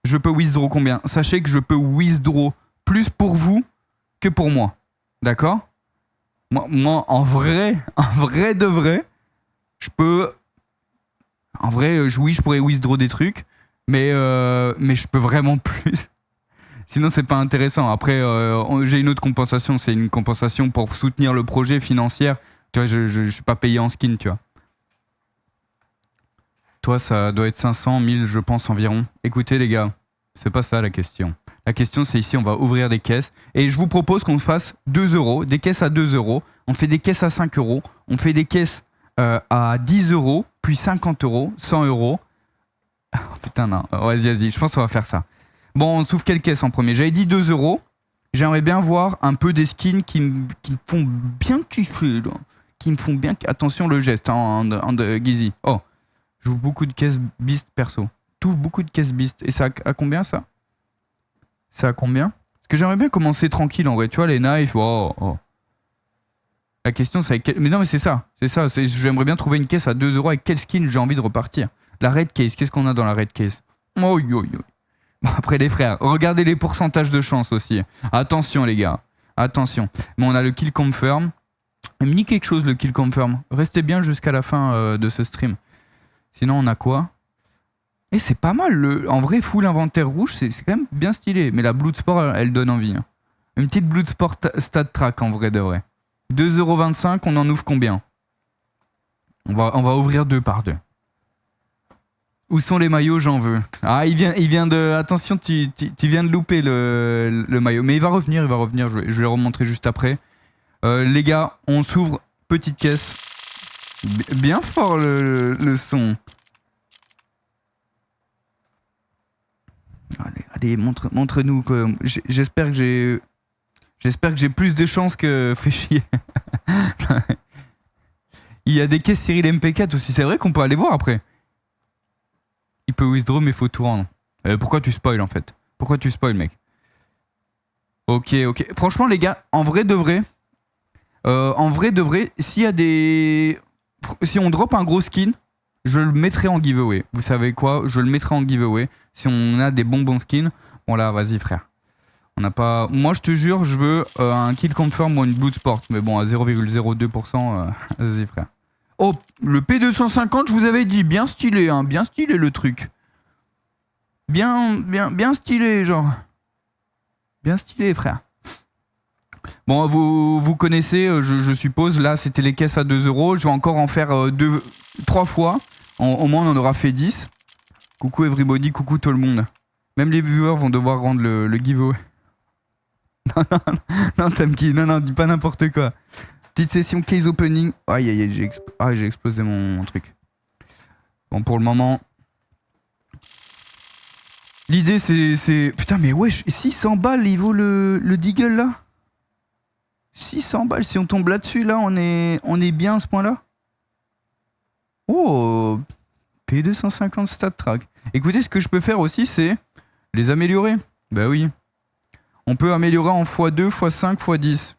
Je peux withdraw combien? Sachez que je peux withdraw plus pour vous que pour moi. D'accord? Moi, en vrai de vrai, je peux... En vrai, oui, je pourrais withdraw des trucs, mais je peux vraiment plus. Sinon, c'est pas intéressant. Après, j'ai une autre compensation. C'est une compensation pour soutenir le projet financière. Tu vois, je suis pas payé en skin, tu vois. Toi, ça doit être 500, 1000, je pense, environ. Écoutez, les gars, c'est pas ça la question. La question, c'est ici, on va ouvrir des caisses. Et je vous propose qu'on fasse 2 euros, des caisses à 2 euros. On fait des caisses à 5 euros. On fait des caisses à 10 euros, puis 50 euros, 100 euros. Oh, putain, non. Vas-y. Je pense qu'on va faire ça. Bon, on s'ouvre quelle caisse en premier? J'avais dit 2 euros. J'aimerais bien voir un peu des skins qui me font bien kiffer. Là. Qui me font bien... Attention, le geste, hein, en Gizzy. Oh, j'ouvre beaucoup de caisses Beast perso. T'ouvres beaucoup de caisses Beast. Et ça à combien, ça? Ça à combien? Parce que j'aimerais bien commencer tranquille, en vrai. Tu vois, les knives, oh. La question, c'est... Mais non, mais c'est ça. J'aimerais bien trouver une caisse à 2 euros avec quel skin j'ai envie de repartir. La red case, qu'est-ce qu'on a dans la red case? Oh. Bon, après les frères, regardez les pourcentages de chance aussi. Attention les gars, attention. Mais on a le kill confirm. Il me dit quelque chose le kill confirm. Restez bien jusqu'à la fin de ce stream. Sinon on a quoi? Et c'est pas mal, en vrai full inventaire rouge, c'est quand même bien stylé. Mais la Bloodsport, elle donne envie. Hein. Une petite Bloodsport stat track en vrai de vrai. 2,25€, on en ouvre combien? On va ouvrir 2 par 2. Où sont les maillots? J'en veux. Ah, il vient de... Attention, tu viens de louper le maillot. Mais il va revenir. Je vais le remontrer juste après. Les gars, on s'ouvre. Petite caisse. Bien fort le son. Allez, montre-nous. J'espère que j'ai plus de chance que... Fais chier. Il y a des caisses Cyril MP4 aussi. C'est vrai qu'on peut aller voir après. Il peut withdraw mais faut tout rendre. Pourquoi tu spoil en fait? Pourquoi tu spoil mec? Ok. Franchement les gars, en vrai de vrai, s'il y a des... Si on drop un gros skin, je le mettrai en giveaway. Vous savez quoi? Je le mettrai en giveaway. Si on a des bons skins. Bon là, vas-y frère. On n'a pas... Moi je te jure, je veux un kill confirm ou une Bloodsport. Mais bon, à 0,02%, vas-y frère. Oh, le P250, je vous avais dit, bien stylé, hein, bien stylé le truc. Bien stylé, genre. Bien stylé, frère. Bon, vous connaissez, je suppose, là, c'était les caisses à 2 euros. Je vais encore en faire 3 fois. Au moins, on en aura fait 10. Coucou everybody, coucou tout le monde. Même les viewers vont devoir rendre le giveaway. Non, Tamki, non, dis pas n'importe quoi. Petite session case opening. Aïe, j'ai explosé mon truc. Bon, pour le moment... L'idée, c'est... Putain, mais wesh, 600 balles, il vaut le Deagle, là? 600 balles, si on tombe là-dessus, là, on est bien à ce point-là? Oh, P250 stat track. Écoutez, ce que je peux faire aussi, c'est les améliorer. Bah oui. On peut améliorer en x2, x5, x10.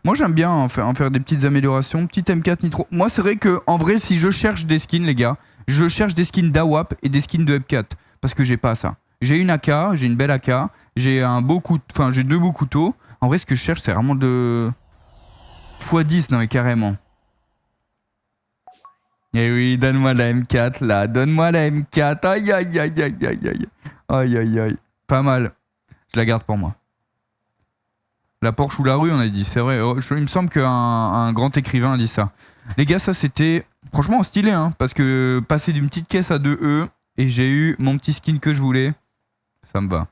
Moi j'aime bien en faire des petites améliorations. Petit M4 Nitro. Moi c'est vrai que en vrai si je cherche des skins les gars, je cherche des skins d'AWAP et des skins de M4. Parce que j'ai pas ça. J'ai une AK, j'ai une belle AK, j'ai j'ai 2 beaux couteaux. En vrai ce que je cherche c'est vraiment de... x10 non mais carrément. Eh oui, donne-moi la M4 là, donne-moi la M4. Aïe. Pas mal. Je la garde pour moi. La Porsche ou la rue, on a dit, c'est vrai. Il me semble qu'un grand écrivain a dit ça. Les gars, ça c'était franchement stylé, hein, parce que passer d'une petite caisse à 2 et j'ai eu mon petit skin que je voulais, ça me va.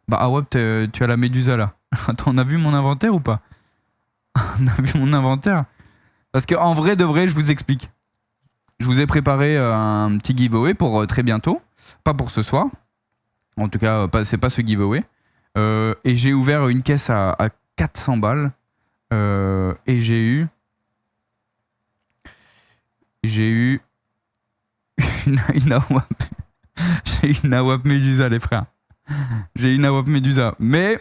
Bah ouais, tu as la Médusa là. Attends, on a vu mon inventaire ou pas? On a vu mon inventaire? Parce qu'en vrai de vrai, je vous explique. je vous ai préparé un petit giveaway pour très bientôt. Pas pour ce soir. En tout cas, c'est pas ce giveaway. Et j'ai ouvert une caisse à 400 balles. Et j'ai eu une AWAP. J'ai eu une AWAP Medusa, les frères. J'ai une AWAP Medusa. Mais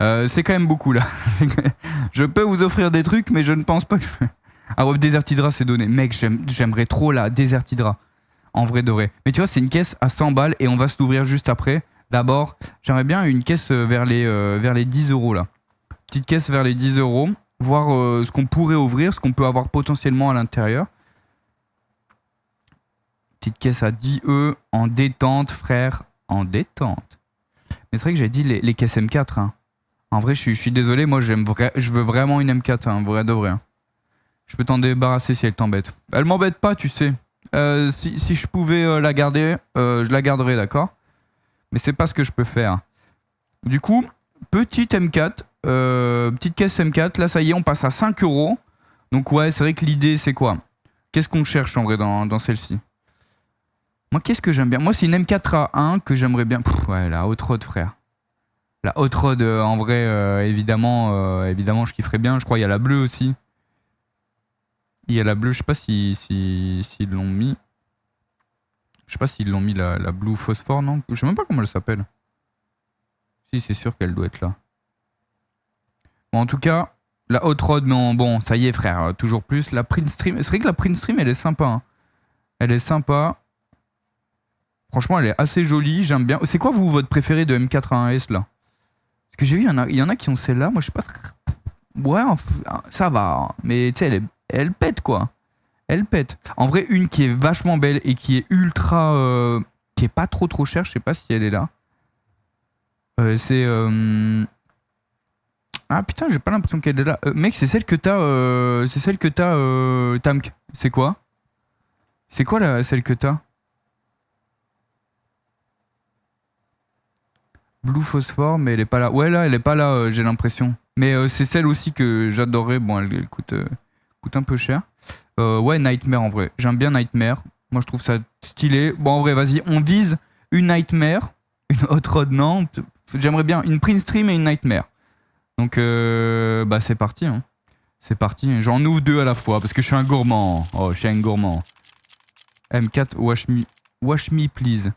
c'est quand même beaucoup là. Je peux vous offrir des trucs, mais je ne pense pas que. AWAP Desert Hydra, c'est donné. Mec, j'aimerais trop la Desert Hydra. En vrai de vrai. Mais tu vois, c'est une caisse à 100 balles et on va se l'ouvrir juste après. D'abord, j'aimerais bien une caisse vers les 10 euros là. Petite caisse vers les 10 euros. Voir ce qu'on pourrait ouvrir, ce qu'on peut avoir potentiellement à l'intérieur. Petite caisse à 10 E en détente, frère. En détente. Mais c'est vrai que j'ai dit les caisses M4. Hein. En vrai, je suis désolé. Moi, je veux vraiment une M4. Hein, vrai de vrai. Hein. Je peux t'en débarrasser si elle t'embête. Elle m'embête pas, tu sais. Si je pouvais la garder, je la garderais, d'accord? Mais c'est pas ce que je peux faire. Du coup, petite M4, petite caisse M4. Là, ça y est, on passe à 5 euros. Donc ouais, c'est vrai que l'idée, c'est quoi? Qu'est-ce qu'on cherche en vrai dans celle-ci? Moi, qu'est-ce que j'aime bien? Moi, c'est une M4A1 que j'aimerais bien. Ouais, la Hot Rod, frère. La Hot Rod, en vrai, évidemment, je kifferais bien. Je crois qu'il y a la bleue aussi. Il y a la bleue, je sais pas s'ils l'ont mis. Je sais pas s'ils l'ont mis la Blue Phosphore, non? Je sais même pas comment elle s'appelle. Si, c'est sûr qu'elle doit être là. Bon, en tout cas, la Hot Rod, non, bon, ça y est, frère, toujours plus. La Print Stream, c'est vrai que la Print Stream, elle est sympa. Hein. Elle est sympa. Franchement, elle est assez jolie, j'aime bien. C'est quoi, vous, votre préféré de M4A1S, là? Parce que j'ai vu, il y en a qui ont celle-là. Moi, je sais pas. Ouais, ça va. Mais tu sais, elle pète, quoi. Elle pète. En vrai, une qui est vachement belle et qui est ultra... qui est pas trop chère, je sais pas si elle est là. C'est... Ah putain, j'ai pas l'impression qu'elle est là. Mec, c'est celle que t'as... c'est celle que t'as... Tamk. C'est quoi? C'est quoi celle que t'as? Blue Phosphore, mais elle est pas là. Ouais, là, elle est pas là, j'ai l'impression. Mais c'est celle aussi que j'adorerais. Bon, elle coûte un peu cher. Ouais, Nightmare en vrai. J'aime bien Nightmare. Moi, je trouve ça stylé. Bon, en vrai, vas-y, on vise une Nightmare. Une Hot Rod, non. J'aimerais bien une Print Stream et une Nightmare. Donc, bah, c'est parti. Hein. C'est parti. J'en ouvre 2 à la fois parce que je suis un gourmand. Oh, je suis un gourmand. M4, wash me please.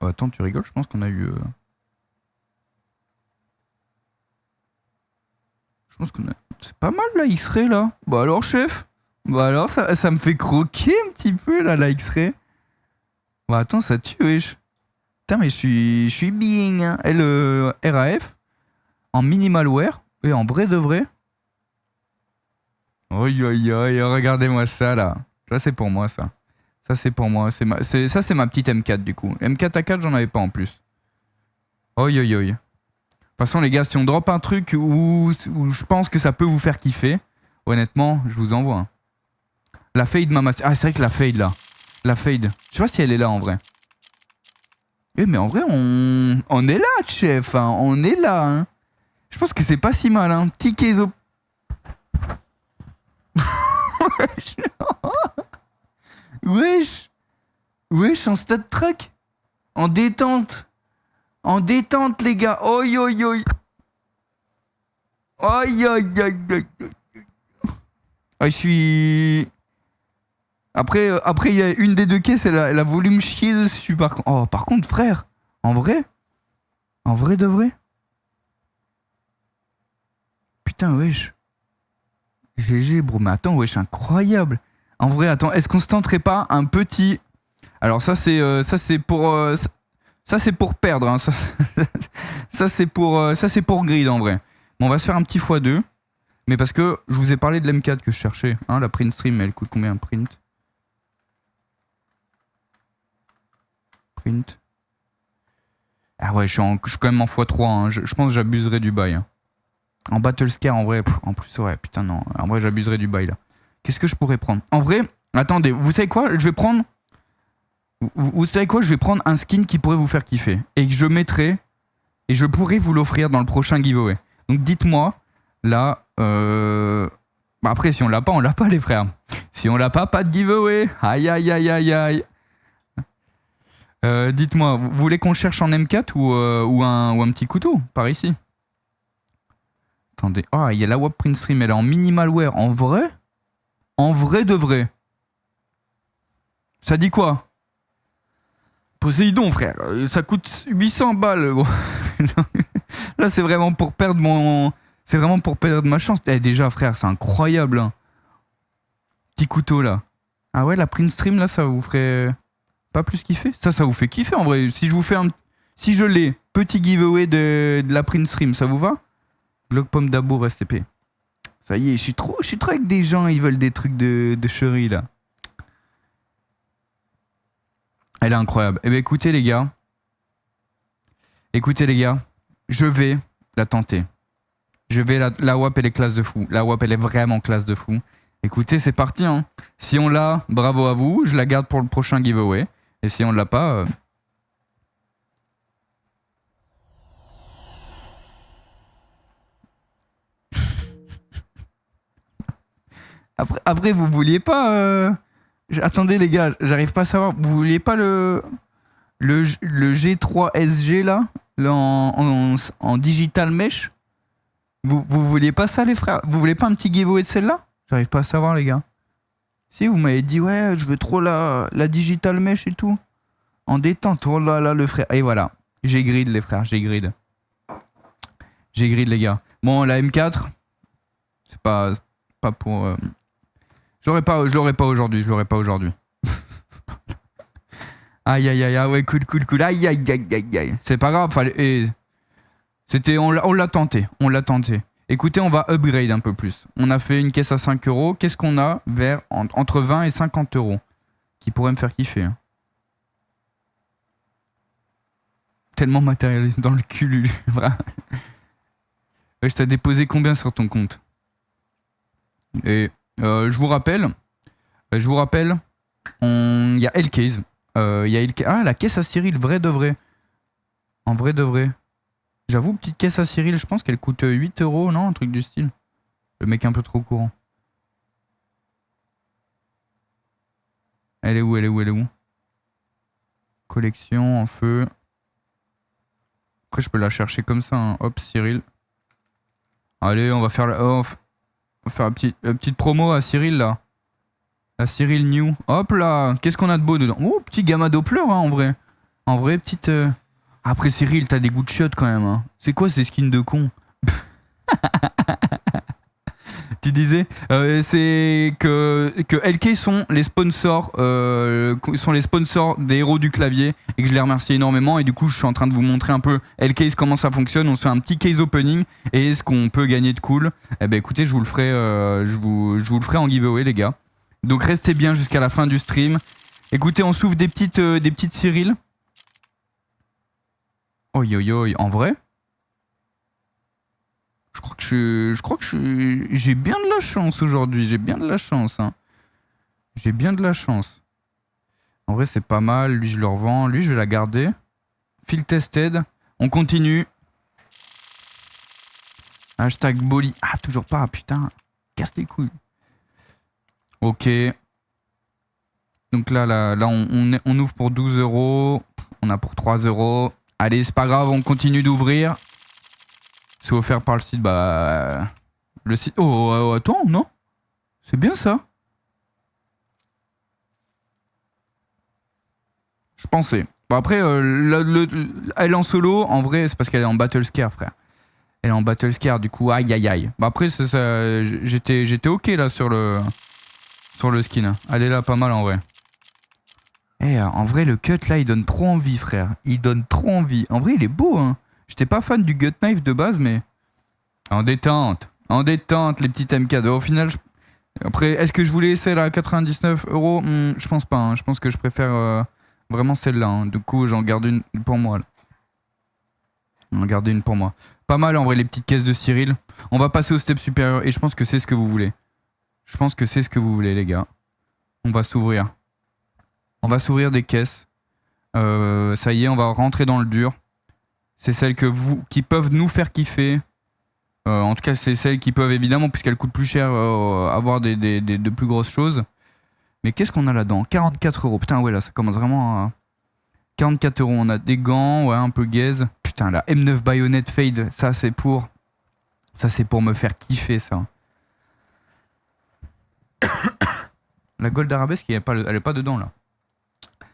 Oh, attends, tu rigoles? Je pense qu'on a eu... Je pense qu'on a... C'est pas mal la X-Ray là. Bah alors chef. Bah alors ça me fait croquer un petit peu là la X-Ray. Bah attends, ça tue wesh. Putain mais je suis being hein. Et le RAF en minimal wear et en vrai de vrai. Oi regardez-moi ça là. Ça c'est pour moi ça. Ça c'est pour moi, ça c'est ma petite M4 du coup. M4A4 j'en avais pas en plus. Oi. De toute façon les gars, si on drop un truc où je pense que ça peut vous faire kiffer, honnêtement, je vous envoie. Hein. La Fade Mama... Ah c'est vrai que la Fade là. La Fade. Je sais pas si elle est là en vrai. Mais en vrai on est là chef, hein. On est là. Hein. Je pense que c'est pas si mal. Hein. Petit Kezo. Wesh, en stade track. En détente. En détente, les gars. Oi. Aïe. Ah, je suis... Après, il y a une des deux caisses, elle a voulu me chier dessus. Par contre, frère, en vrai de vrai. Putain, wesh. GG, bro. Mais attends, wesh, incroyable. En vrai, attends, est-ce qu'on se tenterait pas un petit... Alors ça c'est pour perdre. Hein. Ça c'est pour grid en vrai. Bon, on va se faire un petit x2. Mais parce que je vous ai parlé de l'M4 que je cherchais. Hein, la print stream, elle coûte combien un print? Ah ouais, je suis quand même en x3. Hein. Je pense que j'abuserai du bail. Hein. En Battle Scare, en vrai, en plus, ouais, putain, non. En vrai, j'abuserai du bail là. Qu'est-ce que je pourrais prendre? En vrai, attendez, vous savez quoi? Je vais prendre. Vous savez quoi? Je vais prendre un skin qui pourrait vous faire kiffer. Et que je mettrai. Et je pourrais vous l'offrir dans le prochain giveaway. Donc dites-moi, là, Bah après, si on l'a pas, les frères. Si on l'a pas de giveaway. Aïe, aïe, aïe, aïe, aïe. Dites-moi, vous voulez qu'on cherche en M4 ou un petit couteau par ici? Attendez. Ah, il y a la WAP Print Stream, elle est en minimalware. En vrai? En vrai de vrai. Ça dit quoi? Poséidon, frère. Ça coûte 800 balles. Gros. Là, c'est vraiment pour perdre mon... C'est vraiment pour perdre ma chance. Eh, déjà, frère, c'est incroyable. Hein. Petit couteau, là. Ah ouais, la print stream, là, ça vous ferait pas plus kiffer? Ça vous fait kiffer, en vrai. Si je vous fais un... Si je l'ai, petit giveaway de la print stream, ça vous va? Glock pomme d'abour STP. Ça y est, je suis trop avec des gens, ils veulent des trucs de chérie, là. Elle est incroyable. Eh bien, écoutez, les gars. Je vais la tenter. La WAP, elle est classe de fou. La WAP, elle est vraiment classe de fou. Écoutez, c'est parti. Hein. Si on l'a, bravo à vous. Je la garde pour le prochain giveaway. Et si on l'a pas... Après, vous vouliez pas... Attendez, les gars, j'arrive pas à savoir. Vous vouliez pas le G3 SG, là en digital mesh? Vous vouliez pas ça, les frères? Vous voulez pas un petit giveaway de celle-là? J'arrive pas à savoir, les gars. Si, vous m'avez dit, ouais, je veux trop la digital mesh et tout. En détente, oh là là, le frère. Et voilà, j'ai grid, les frères, j'ai grid. J'ai grid, les gars. Bon, la M4, c'est pas pour... Je l'aurais pas aujourd'hui, Aïe, aïe, aïe, ouais, cool. Aïe, aïe, aïe, aïe, aïe. C'est pas grave, fallait... On l'a tenté. Écoutez, on va upgrade un peu plus. On a fait une caisse à 5 euros. Qu'est-ce qu'on a vers entre 20 et 50 euros qui pourrait me faire kiffer. Hein. Tellement matérialiste dans le cul, vraiment. Ouais, je t'ai déposé combien sur ton compte? Et je vous rappelle, il y a L-Case. Ah, la caisse à Cyril, vrai de vrai. En vrai de vrai. J'avoue, petite caisse à Cyril, je pense qu'elle coûte 8 euros, non? Un truc du style. Le mec un peu trop courant. Elle est où? Collection, en feu. Après, je peux la chercher comme ça. Hein. Hop, Cyril. Allez, on va faire une petite promo à Cyril, là. La Cyril New. Hop là, qu'est-ce qu'on a de beau dedans? Oh, petit gamma Doppler, hein, en vrai. En vrai, petite... Après, Cyril, t'as des goûts de shot quand même. Hein. C'est quoi ces skins de con? Tu disais c'est que LK sont les sponsors des héros du clavier et que je les remercie énormément. Et du coup, je suis en train de vous montrer un peu LK comment ça fonctionne. On se fait un petit case opening et ce qu'on peut gagner de cool. Eh ben écoutez, je vous le ferai, je vous le ferai en giveaway, les gars. Donc restez bien jusqu'à la fin du stream. Écoutez, on s'ouvre des petites Cyril. Oi, en vrai, je crois que j'ai bien de la chance aujourd'hui. J'ai bien de la chance. Hein. En vrai, c'est pas mal. Lui, je le revends. Lui, je vais la garder. Field tested. On continue. Hashtag Bolly. Ah, toujours pas. Putain. Casse les couilles. Ok. Donc là on ouvre pour 12 euros. On a pour 3 euros. Allez, c'est pas grave, on continue d'ouvrir. C'est offert par le site, le site... Oh, attends, non? C'est bien ça. Je pensais. Bon, après, elle est en solo, en vrai, c'est parce qu'elle est en Battle Scare, frère. Elle est en Battle Scare, du coup, aïe, aïe, aïe. Bon, après, j'étais ok, là, sur le skin. Elle est là, pas mal, en vrai. En vrai, le cut, là, il donne trop envie, frère. Il donne trop envie. En vrai, il est beau, hein. J'étais pas fan du gut knife de base, mais... En détente, les petites MK2. Au final, après, est-ce que je voulais celle à 99 euros? Je pense pas. Hein. Je pense que je préfère vraiment celle-là. Hein. Du coup, j'en garde une pour moi. Là. J'en garde une pour moi. Pas mal, en vrai, les petites caisses de Cyril. On va passer au step supérieur et je pense que c'est ce que vous voulez. Les gars. On va s'ouvrir. Des caisses. Ça y est, on va rentrer dans le dur. C'est celles qui peuvent nous faire kiffer. En tout cas, c'est celles qui peuvent évidemment, puisqu'elles coûtent plus cher, avoir de plus grosses choses. Mais qu'est-ce qu'on a là-dedans? 44 euros. Putain, ouais, là, ça commence vraiment à... 44 euros. On a des gants, ouais, un peu gaze. Putain, la M9 Bayonet Fade, ça, c'est pour me faire kiffer, ça. La Gold Arabesque, elle est pas dedans, là.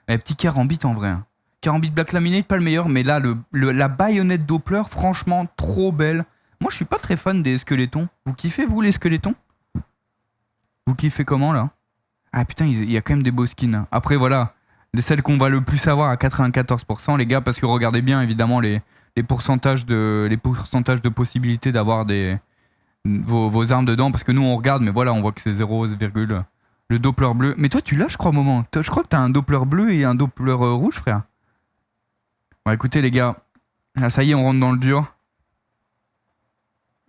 Petit Karambit, en vrai. Hein. Karambit Black Laminate, pas le meilleur, mais là, la baïonnette Doppler, franchement, trop belle. Moi, je suis pas très fan des squelettons. Vous kiffez, vous, les squelettons? Vous kiffez comment, là? Ah, putain, il y a quand même des beaux skins. Hein. Après, voilà, celles qu'on va le plus avoir à 94%, les gars, parce que regardez bien, évidemment, les pourcentages de possibilités d'avoir vos armes dedans, parce que nous, on regarde, mais voilà, on voit que c'est 0, le Doppler bleu. Mais toi, tu l'as, je crois, au moment. Je crois que t'as un Doppler bleu et un Doppler rouge, frère. Bon, écoutez, les gars, là, ça y est, on rentre dans le dur.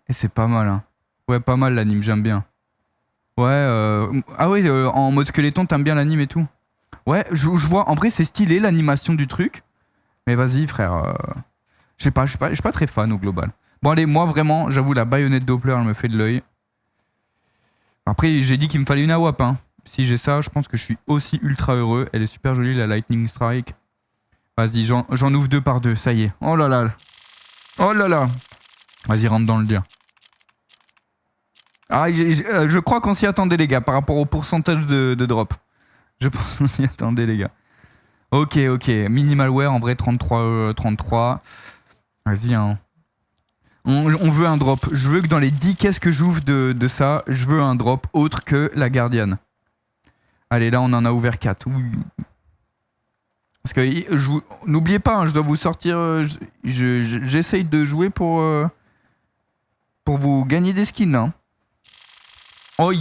Et c'est pas mal, hein. Ouais, pas mal l'anime, j'aime bien. Ouais, ah ouais, en mode skeleton, t'aimes bien l'anime et tout. Ouais, je vois, en vrai, c'est stylé l'animation du truc. Mais vas-y, frère. Je sais pas, je suis pas très fan au global. Bon, allez, moi, vraiment, j'avoue, la baïonnette Doppler, elle me fait de l'œil. Après, j'ai dit qu'il me fallait une AWP, hein. Si j'ai ça, je pense que je suis aussi ultra heureux. Elle est super jolie, la Lightning Strike. Vas-y, j'en ouvre 2 par 2, ça y est. Oh là là. Oh là là. Vas-y, rentre dans le dur. Ah, je crois qu'on s'y attendait, les gars, par rapport au pourcentage de drop. Je pense qu'on s'y attendait, les gars. Ok. Minimalware, en vrai, 33. Vas-y, hein. On veut un drop. Je veux que dans les 10 caisses que j'ouvre de ça, je veux un drop autre que la Guardian. Allez, là, on en a ouvert 4. Parce que, n'oubliez pas, hein, je dois vous sortir... j'essaye de jouer pour vous gagner des skins, hein. Oi.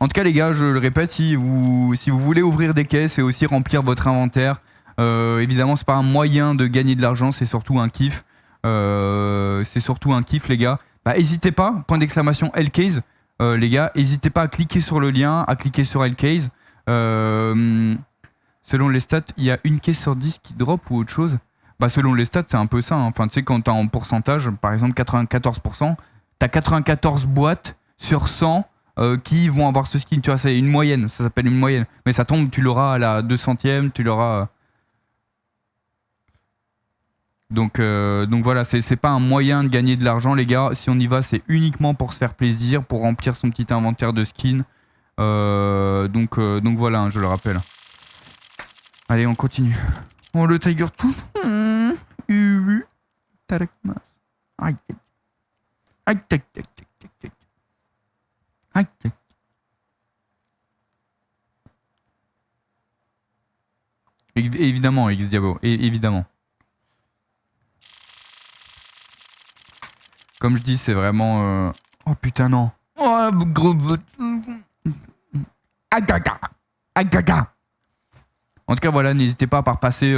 En tout cas, les gars, je le répète, si vous voulez ouvrir des caisses et aussi remplir votre inventaire, évidemment, c'est pas un moyen de gagner de l'argent, c'est surtout un kiff. Les gars. Bah, n'hésitez pas, point d'exclamation Hellcase, les gars, n'hésitez pas à cliquer sur le lien, à cliquer sur Hellcase. Selon les stats, il y a une caisse sur 10 qui drop ou autre chose. Bah, selon les stats, c'est un peu ça. Hein. Enfin, tu sais, quand t'as en pourcentage, par exemple 94%, t'as 94 boîtes sur 100 qui vont avoir ce skin. Tu vois, c'est une moyenne, ça s'appelle une moyenne. Mais ça tombe, tu l'auras à la 200e, tu l'auras... Donc voilà, c'est pas un moyen de gagner de l'argent, les gars. Si on y va, c'est uniquement pour se faire plaisir, pour remplir son petit inventaire de skins. Donc voilà, hein, je le rappelle. Allez, on continue. Oh, le Tiger tout. Aïe. Évidemment, X-Diabo, évidemment. Comme je dis, c'est vraiment... Oh putain, non. Oh, gros... En tout cas, voilà, n'hésitez pas à passer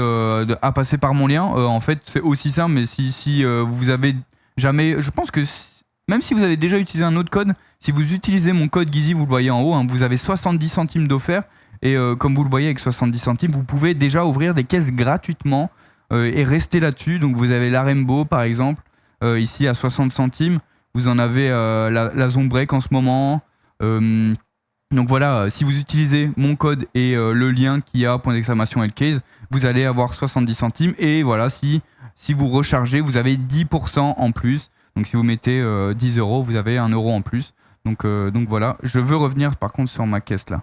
par mon lien. En fait, c'est aussi ça, mais si vous avez jamais... Je pense que même si vous avez déjà utilisé un autre code, si vous utilisez mon code Gizy, vous le voyez en haut, hein, vous avez 70 centimes d'offert. Et comme vous le voyez, avec 70 centimes, vous pouvez déjà ouvrir des caisses gratuitement et rester là-dessus. Donc vous avez la Rainbow, par exemple, ici à 60 centimes. Vous en avez la Zone Break en ce moment. Donc voilà, si vous utilisez mon code et le lien qui a point d'exclamation Hellcase, vous allez avoir 70 centimes. Et voilà, si vous rechargez, vous avez 10% en plus. Donc si vous mettez 10 €, vous avez 1 € en plus. Donc voilà, je veux revenir par contre sur ma caisse là.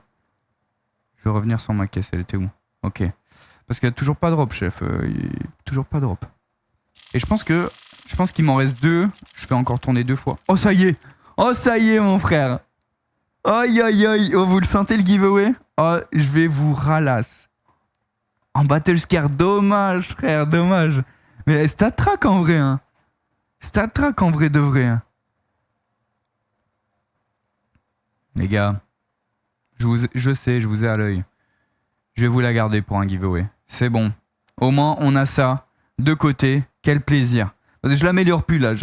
Je veux revenir sur ma caisse, elle était où? Ok. Parce qu'il n'y a toujours pas de drop, chef. Toujours pas de drop. Et je pense qu'il m'en reste 2. Je vais encore tourner 2 fois. Oh ça y est mon frère. Aïe. Oh, vous le sentez le giveaway? Oh, je vais vous ralasse. En Battle Scare, dommage frère, dommage. Mais stat track en vrai, hein. Stat track en vrai de vrai, hein. Les gars, je sais, je vous ai à l'œil. Je vais vous la garder pour un giveaway. C'est bon. Au moins, on a ça de côté. Quel plaisir. Je l'améliore plus là.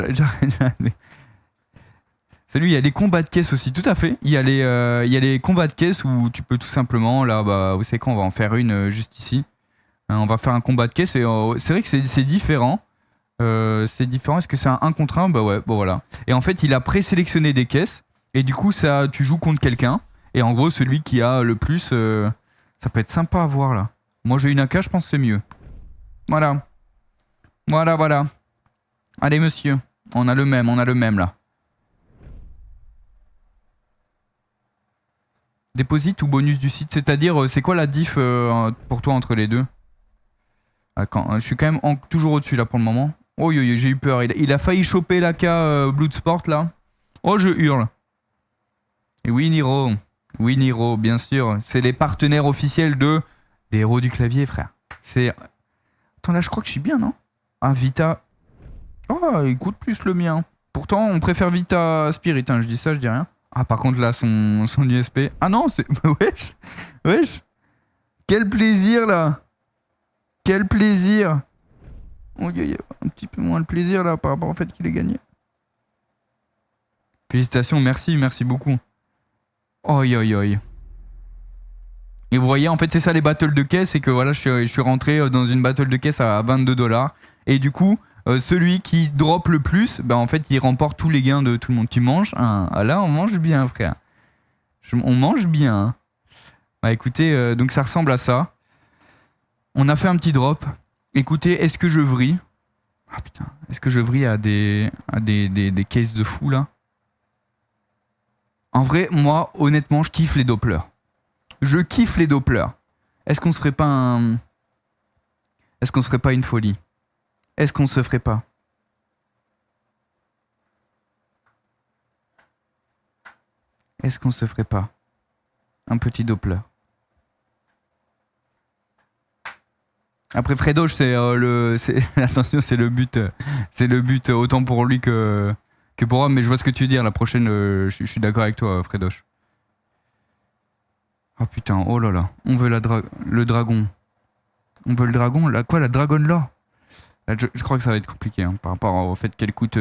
Salut, il y a les combats de caisse aussi, tout à fait. Il y a les combats de caisse où tu peux tout simplement, là, bah, vous savez quoi, on va en faire une juste ici. On va faire un combat de caisse et c'est vrai que c'est différent. C'est différent. Est-ce que c'est un 1 contre 1? Bah ouais, bon voilà. Et en fait, il a présélectionné des caisses. Et du coup, ça, tu joues contre quelqu'un. Et en gros, celui qui a le plus, ça peut être sympa à voir là. Moi, j'ai une AK, je pense que c'est mieux. Voilà. Voilà. Allez, monsieur. On a le même là. Déposit ou bonus du site, c'est-à-dire, c'est quoi la diff pour toi entre les deux? Je suis quand même toujours au-dessus là pour le moment. Oh j'ai eu peur. Il a failli choper l'AK Bloodsport là. Oh, je hurle. Et oui, Niro, bien sûr. C'est les partenaires officiels des héros du clavier, frère. C'est. Attends, là, je crois que je suis bien, non? Ah, Vita. Oh, il coûte plus le mien. Pourtant, on préfère Vita Spirit, hein. Je dis ça, je dis rien. Ah, par contre, là, son USP. Ah non, c'est. Wesh. Quel plaisir, là. Quel plaisir. Oh, il y a un petit peu moins de plaisir, là, par rapport au fait qu'il ait gagné. Félicitations, merci beaucoup. Oi. Et vous voyez, en fait, c'est ça les battles de caisse, c'est que voilà, je suis rentré dans une battle de caisse à 22$. Et du coup, celui qui drop le plus, bah en fait, il remporte tous les gains de tout le monde. Tu manges Ah là, on mange bien, frère. On mange bien. Hein. Bah écoutez, donc ça ressemble à ça. On a fait un petit drop. Écoutez, est-ce que je vrille? Ah putain, est-ce que je vrille à des cases de fou là? En vrai, moi, honnêtement, je kiffe les Dopplers. Je kiffe les Dopplers. Est-ce qu'on se ferait pas une folie? Est-ce qu'on se ferait pas? Est-ce qu'on se ferait pas un petit Doppler? Après Fredoche, attention, c'est le but autant pour lui que pour moi, mais je vois ce que tu veux dire. La prochaine, je suis d'accord avec toi, Fredoche. Ah putain, oh là là, on veut le dragon. On veut le dragon, la Dragon Lore. Je crois que ça va être compliqué hein, par rapport au fait qu'elle coûte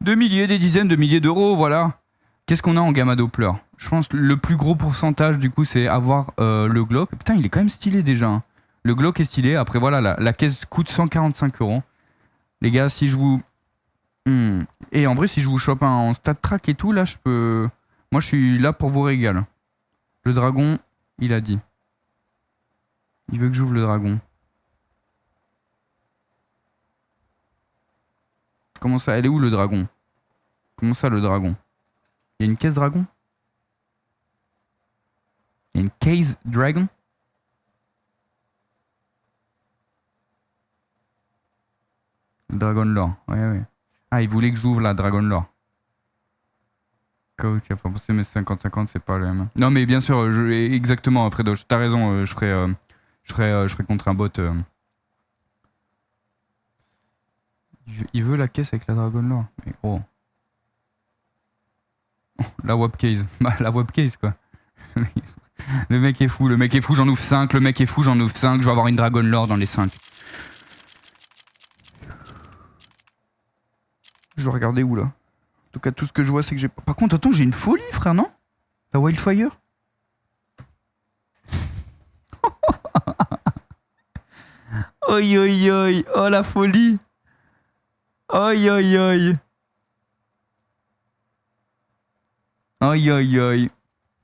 des dizaines de milliers d'euros, voilà. Qu'est-ce qu'on a en gamma Doppler? Je pense que le plus gros pourcentage du coup c'est avoir le Glock. Putain, il est quand même stylé déjà. Hein. Le Glock est stylé, après voilà, la caisse coûte 145€. Les gars, si je vous... Et en vrai, si je vous chope en stat track et tout, là, je peux... Moi, je suis là pour vous régaler. Le dragon, il a dit. Il veut que j'ouvre le dragon. Comment ça? Elle est où le dragon? Comment ça le dragon? Il y a une caisse dragon? Il y a une case dragon? Le Dragon Lore, ouais. Ah, il voulait que j'ouvre la Dragon Lore. Quand tu as pas pensé, mais 50-50, c'est pas le même. Non, mais bien sûr, exactement, Fredoche, t'as raison, je ferai contre un bot. Il veut la caisse avec la Dragon Lore. Mais oh. La webcase. Bah, la webcase, quoi. Le mec est fou, j'en ouvre 5. Le mec est fou, j'en ouvre 5. Je vais avoir une Dragon Lore dans les 5. Je dois regarder où, là? En tout cas, tout ce que je vois, c'est que j'ai... Par contre, attends, j'ai une folie, frère, non? La Wildfire? Oi. Oh, la folie. Oi.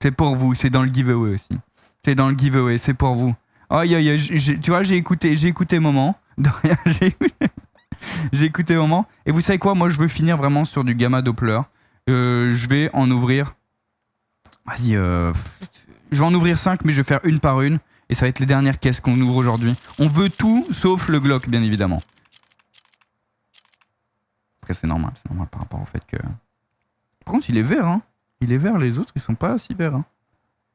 C'est pour vous, c'est dans le giveaway aussi. C'est dans le giveaway, c'est pour vous. Oi. Tu vois, j'ai écouté moment. De rien, j'ai écouté moment. Et vous savez quoi, moi je veux finir vraiment sur du gamma Doppler. Je vais en ouvrir... Vas-y, je vais en ouvrir 5, mais je vais faire une par une. Et ça va être les dernières caisses qu'on ouvre aujourd'hui. On veut tout, sauf le Glock, bien évidemment. Après, c'est normal par rapport au fait que... Par contre, il est vert, hein. Il est vert, les autres, ils sont pas si verts, hein.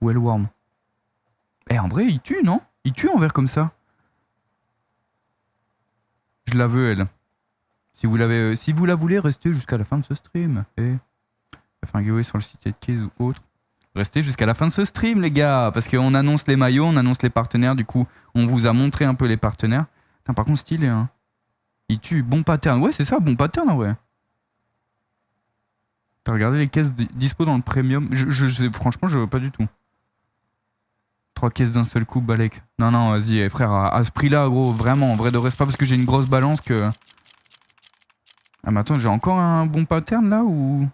Ou Hellworm. Eh, en vrai, il tue, non? Il tue en vert comme ça. Je la veux, elle. Si vous la voulez, restez jusqu'à la fin de ce stream. Et faire un giveaway sur le site de Case ou autre. Restez jusqu'à la fin de ce stream, les gars. Parce qu'on annonce les maillots, on annonce les partenaires. Du coup, on vous a montré un peu les partenaires. Putain, par contre, stylé, hein. Il tue. Bon pattern. Ouais, c'est ça, bon pattern, ouais. T'as regardé les caisses dispo dans le premium? Franchement, je veux pas du tout. 3 caisses d'un seul coup, Balek. Non, vas-y, frère, à ce prix-là, gros, vraiment, en vrai de reste pas parce que j'ai une grosse balance que... Ah mais attends, j'ai encore un bon pattern là ou...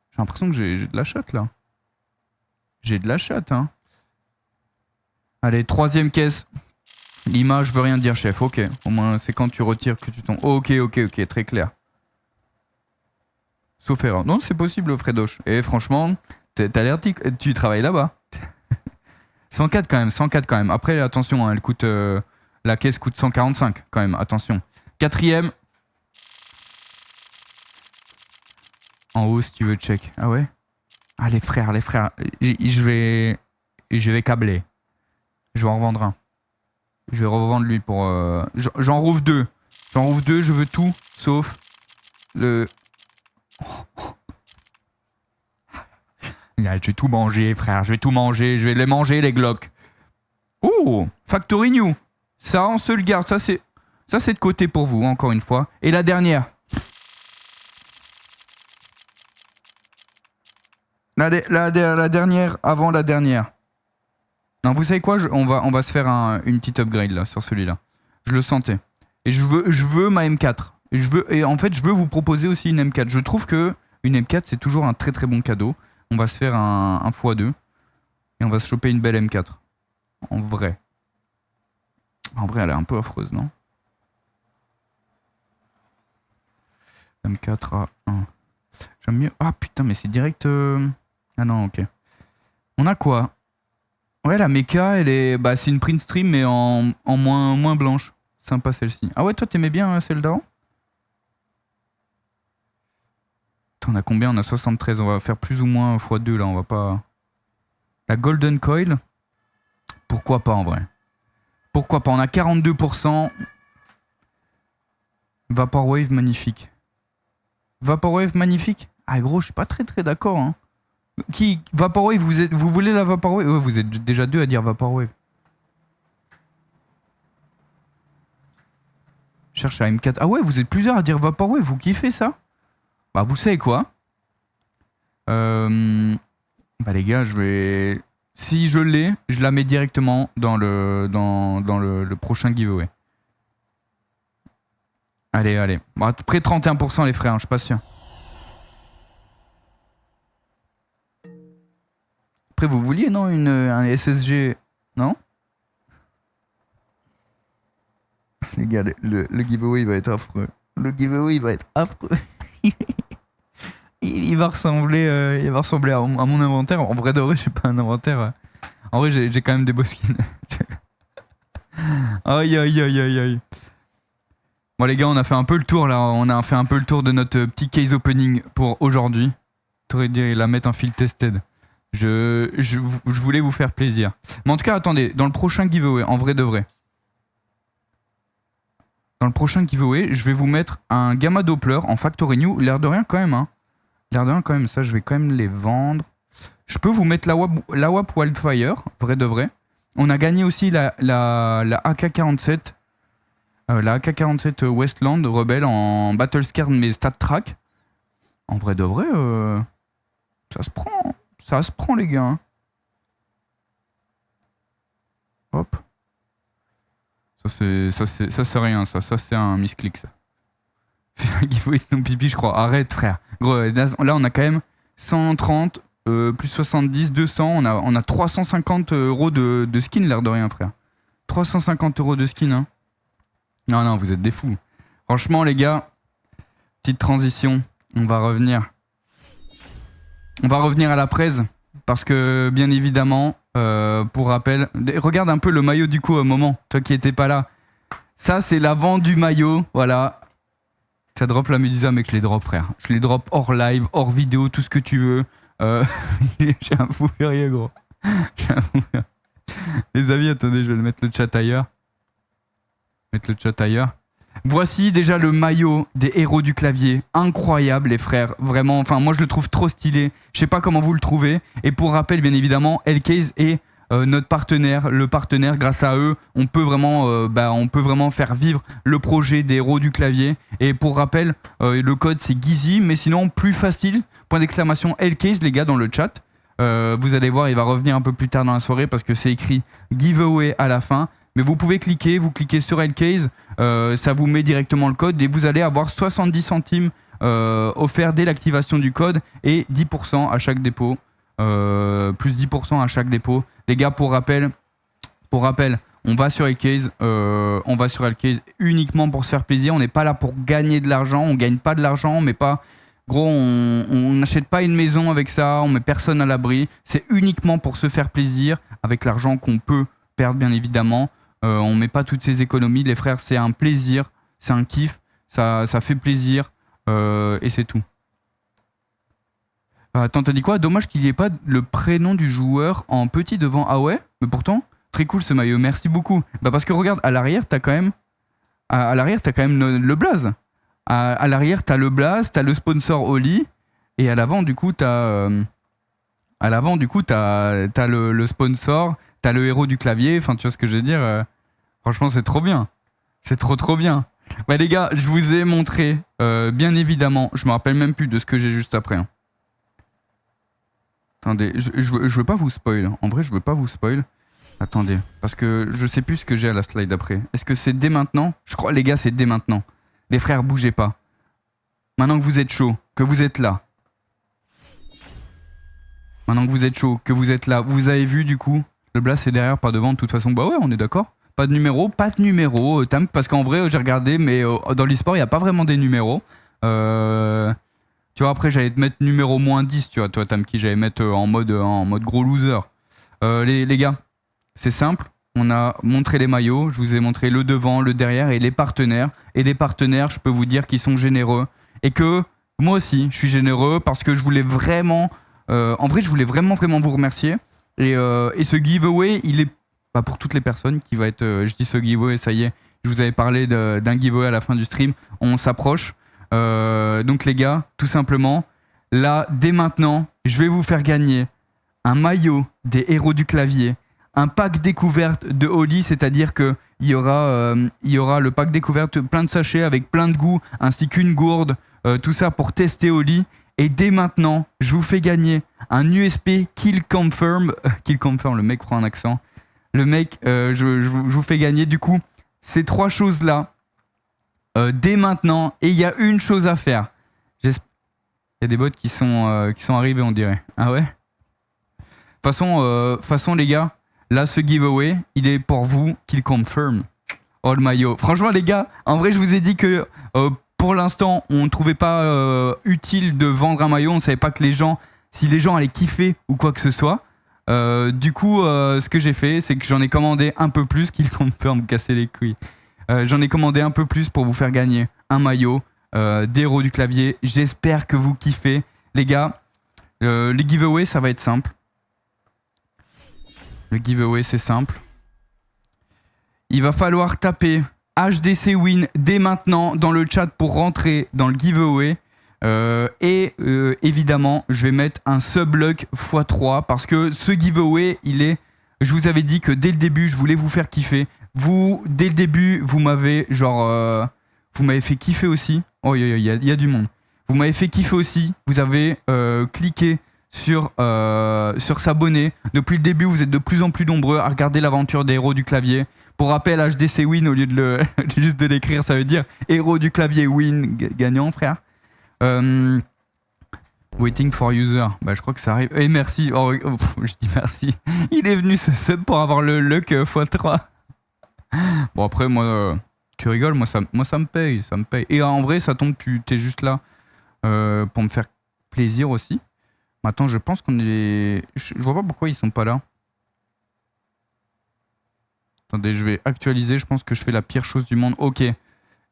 J'ai l'impression que j'ai de la shot là. J'ai de la shot hein. Allez, 3e caisse. L'image, je veux rien dire chef, ok. Au moins c'est quand tu retires que tu tombes. Ok, très clair. Sauf erreur. Non, c'est possible Fredoche. Et franchement, t'as l'air tu travailles là-bas. 104 quand même. Après, attention, hein, elle coûte... la caisse coûte 145 quand même, attention. 4e. En haut si tu veux check. Ah ouais. Ah les frères. Je vais câbler. Je vais en revendre un. Je vais revendre lui pour... J'en rouvre 2. Je veux tout, sauf le... Là, je vais tout manger, frère. Je vais les manger, les Glock. Oh, Factory New. Ça, on se le garde. Ça, c'est de côté pour vous, encore une fois. Et la dernière. La dernière avant la dernière. Non, vous savez quoi, on va se faire une petite upgrade là, sur celui-là. Je le sentais. Et je veux ma M4. Et en fait, je veux vous proposer aussi une M4. Je trouve que une M4, c'est toujours un très très bon cadeau. On va se faire un x2. Et on va se choper une belle M4. En vrai. En vrai, elle est un peu affreuse, non? M4 à 1. J'aime mieux... Ah putain, mais c'est direct... Ah non, ok. On a quoi? Ouais, la mecha, elle est... Bah, c'est une print stream, mais en moins blanche. Sympa celle-ci. Ah ouais, toi, t'aimais bien celle d'avant? On a combien? On a 73. On va faire plus ou moins x2, là. On va pas... La Golden Coil. Pourquoi pas, en vrai? Pourquoi pas? On a 42%. Vaporwave, magnifique. Vaporwave, magnifique? Ah, gros, je suis pas très d'accord, hein. Qui? Vaporwave, vous voulez la Vaporwave? Ouais, vous êtes déjà 2 à dire Vaporwave. Je cherche la M4. Ah ouais, vous êtes plusieurs à dire Vaporwave, vous kiffez ça? Bah, vous savez quoi? Bah, les gars, je vais... Si je l'ai, je la mets directement dans le prochain giveaway. Allez. Bon, après 31% les frères, hein, je suis pas sûr. Après, vous vouliez, non, un SSG, non? Les gars, le giveaway va être affreux. Il va ressembler à mon inventaire. En vrai de vrai, je suis pas un inventaire. En vrai, j'ai quand même des beaux skins. Aïe. Bon les gars, on a fait un peu le tour là. On a fait un peu le tour de notre petit case opening pour aujourd'hui. T'aurais dû la mettre en field tested. Je voulais vous faire plaisir. Mais en tout cas, attendez, dans le prochain giveaway, en vrai de vrai. Dans le prochain giveaway, je vais vous mettre un Gamma Doppler en Factory New. L'air de rien quand même, hein. Ça je vais quand même les vendre. Je peux vous mettre la WAP Wildfire, vrai de vrai. On a gagné aussi la AK-47. La AK-47 Westland Rebelle en Battle Scared mais Stat Track. En vrai de vrai, ça se prend les gars. Hein. Hop. Ça c'est rien, ça c'est un misclick ça. Il faut être non pipi je crois. Arrête frère. Gros, là on a quand même 130 plus 70, 200, on a 350 € de skin l'air de rien frère. 350 € de skin hein. Non, vous êtes des fous. Franchement les gars, petite transition, on va revenir à la presse parce que bien évidemment, pour rappel, regarde un peu le maillot du coup au moment, toi qui étais pas là. Ça c'est l'avant du maillot, voilà. Ça drop la Médusa mais je les drop frère. Je les drop hors live, hors vidéo, tout ce que tu veux. J'ai un fou furieux gros. Les amis, attendez, je vais mettre le chat ailleurs. Voici déjà le maillot des héros du clavier. Incroyable les frères. Vraiment, enfin moi je le trouve trop stylé. Je sais pas comment vous le trouvez. Et pour rappel, bien évidemment, Hellcase est notre partenaire. Le partenaire, grâce à eux, on peut vraiment faire vivre le projet des héros du clavier. Et pour rappel, le code c'est Gizy. Mais sinon, plus facile, point d'exclamation Hellcase les gars dans le chat. Vous allez voir, il va revenir un peu plus tard dans la soirée parce que c'est écrit giveaway à la fin. mais vous pouvez vous cliquez sur Hellcase, ça vous met directement le code et vous allez avoir 70 centimes offerts dès l'activation du code et 10% à chaque dépôt, plus 10% à chaque dépôt. Les gars, pour rappel, on va sur Hellcase uniquement pour se faire plaisir. On n'est pas là pour gagner de l'argent. On gagne pas de l'argent. On met pas, gros, on n'achète pas une maison avec ça. On met personne à l'abri. C'est uniquement pour se faire plaisir avec l'argent qu'on peut perdre, bien évidemment. On met pas toutes ces économies. Les frères, c'est un plaisir, c'est un kiff. Ça fait plaisir et c'est tout. Attends, t'as dit quoi? Dommage qu'il n'y ait pas le prénom du joueur en petit devant. Ah ouais? Mais pourtant. Très cool ce maillot, merci beaucoup. Bah parce que regarde, à l'arrière, t'as quand même le blaze. À l'arrière, t'as le blaze, t'as le sponsor Oli, et à l'avant, du coup, t'as le sponsor, t'as le héros du clavier. Enfin, tu vois ce que je veux dire. Franchement, c'est trop bien. C'est trop bien. Bah les gars, je vous ai montré, bien évidemment, je me rappelle même plus de ce que j'ai juste après. Hein. Attendez, je veux pas vous spoil. En vrai, je veux pas vous spoil. Attendez, parce que je sais plus ce que j'ai à la slide après. Est-ce que c'est dès maintenant? Je crois, les gars, c'est dès maintenant. Les frères, bougez pas. Maintenant que vous êtes chaud, que vous êtes là. Maintenant que vous êtes chaud, que vous êtes là. Vous avez vu, du coup, le blast c'est derrière, pas devant. De toute façon, bah ouais, on est d'accord. Pas de numéro, Tam, parce qu'en vrai, j'ai regardé, mais dans l'e-sport, il n'y a pas vraiment des numéros. Tu vois, après, j'allais te mettre numéro -10, tu vois, toi, Tam, qui j'allais mettre en mode gros loser. Les gars. C'est simple, on a montré les maillots, je vous ai montré le devant, le derrière et les partenaires. Et les partenaires, je peux vous dire qu'ils sont généreux. Et que moi aussi, je suis généreux parce que je voulais vraiment... en vrai, je voulais vraiment vous remercier. Et ce giveaway, il est pas pour toutes les personnes qui va être... je dis ce giveaway, ça y est, je vous avais parlé d'un giveaway à la fin du stream. On s'approche. Donc les gars, tout simplement, là, dès maintenant, je vais vous faire gagner un maillot des héros du clavier. Un pack découverte de Oli, c'est-à-dire qu'il y aura le pack découverte, plein de sachets avec plein de goûts, ainsi qu'une gourde, tout ça pour tester Oli. Et dès maintenant, je vous fais gagner un USP Kill Confirm. Kill Confirm, le mec prend un accent. Le mec, je vous fais gagner du coup ces trois choses-là dès maintenant. Et il y a une chose à faire. Il y a des bots qui sont arrivés, on dirait. Ah ouais? Façon les gars. Là, ce giveaway, il est pour vous qu'il confirme. Oh, le maillot. Franchement, les gars, en vrai, je vous ai dit que pour l'instant, on ne trouvait pas utile de vendre un maillot. On ne savait pas que si les gens allaient kiffer ou quoi que ce soit. Du coup, ce que j'ai fait, c'est que j'en ai commandé un peu plus qu'il confirme, vous casser les couilles. J'en ai commandé un peu plus pour vous faire gagner un maillot des héros du clavier. J'espère que vous kiffez. Les gars, les giveaways, ça va être simple. Le giveaway, c'est simple. Il va falloir taper HDC Win dès maintenant dans le chat pour rentrer dans le giveaway. Évidemment, je vais mettre un subluck x3 parce que ce giveaway, je vous avais dit que dès le début, je voulais vous faire kiffer. Vous, dès le début, vous m'avez fait kiffer aussi. Oh, il y a du monde. Vous m'avez fait kiffer aussi. Vous avez cliqué sur s'abonner. Depuis le début, vous êtes de plus en plus nombreux à regarder l'aventure des héros du clavier. Pour rappel, HDC Win, au lieu de juste de l'écrire, ça veut dire héros du clavier win, gagnant, frère. Waiting for user. Bah, je crois que ça arrive. Et merci. Je dis merci. Il est venu ce sub pour avoir le luck x3. Bon, après, moi, tu rigoles, moi ça me paye. Et en vrai, ça tombe, t'es juste là pour me faire plaisir aussi. Maintenant, je pense qu'on est... Je vois pas pourquoi ils sont pas là. Attendez, je vais actualiser. Je pense que je fais la pire chose du monde. Ok.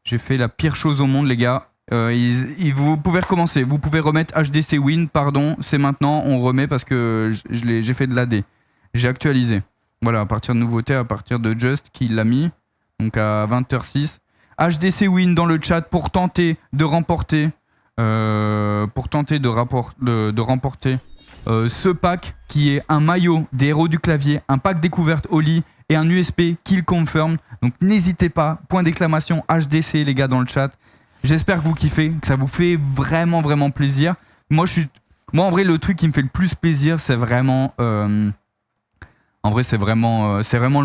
J'ai fait la pire chose au monde, les gars. Vous pouvez recommencer. Vous pouvez remettre HDC Win. Pardon, c'est maintenant. On remet parce que j'ai fait de l'AD. J'ai actualisé. Voilà, à partir de nouveauté, à partir de Just qui l'a mis. Donc à 20h06. HDC Win dans le chat pour tenter de remporter... remporter ce pack qui est un maillot des héros du clavier, un pack découverte Oli et un USP Kill Confirm. Donc n'hésitez pas, point d'exclamation HDC les gars dans le chat. J'espère que vous kiffez, que ça vous fait vraiment plaisir. Moi en vrai le truc qui me fait le plus plaisir c'est vraiment le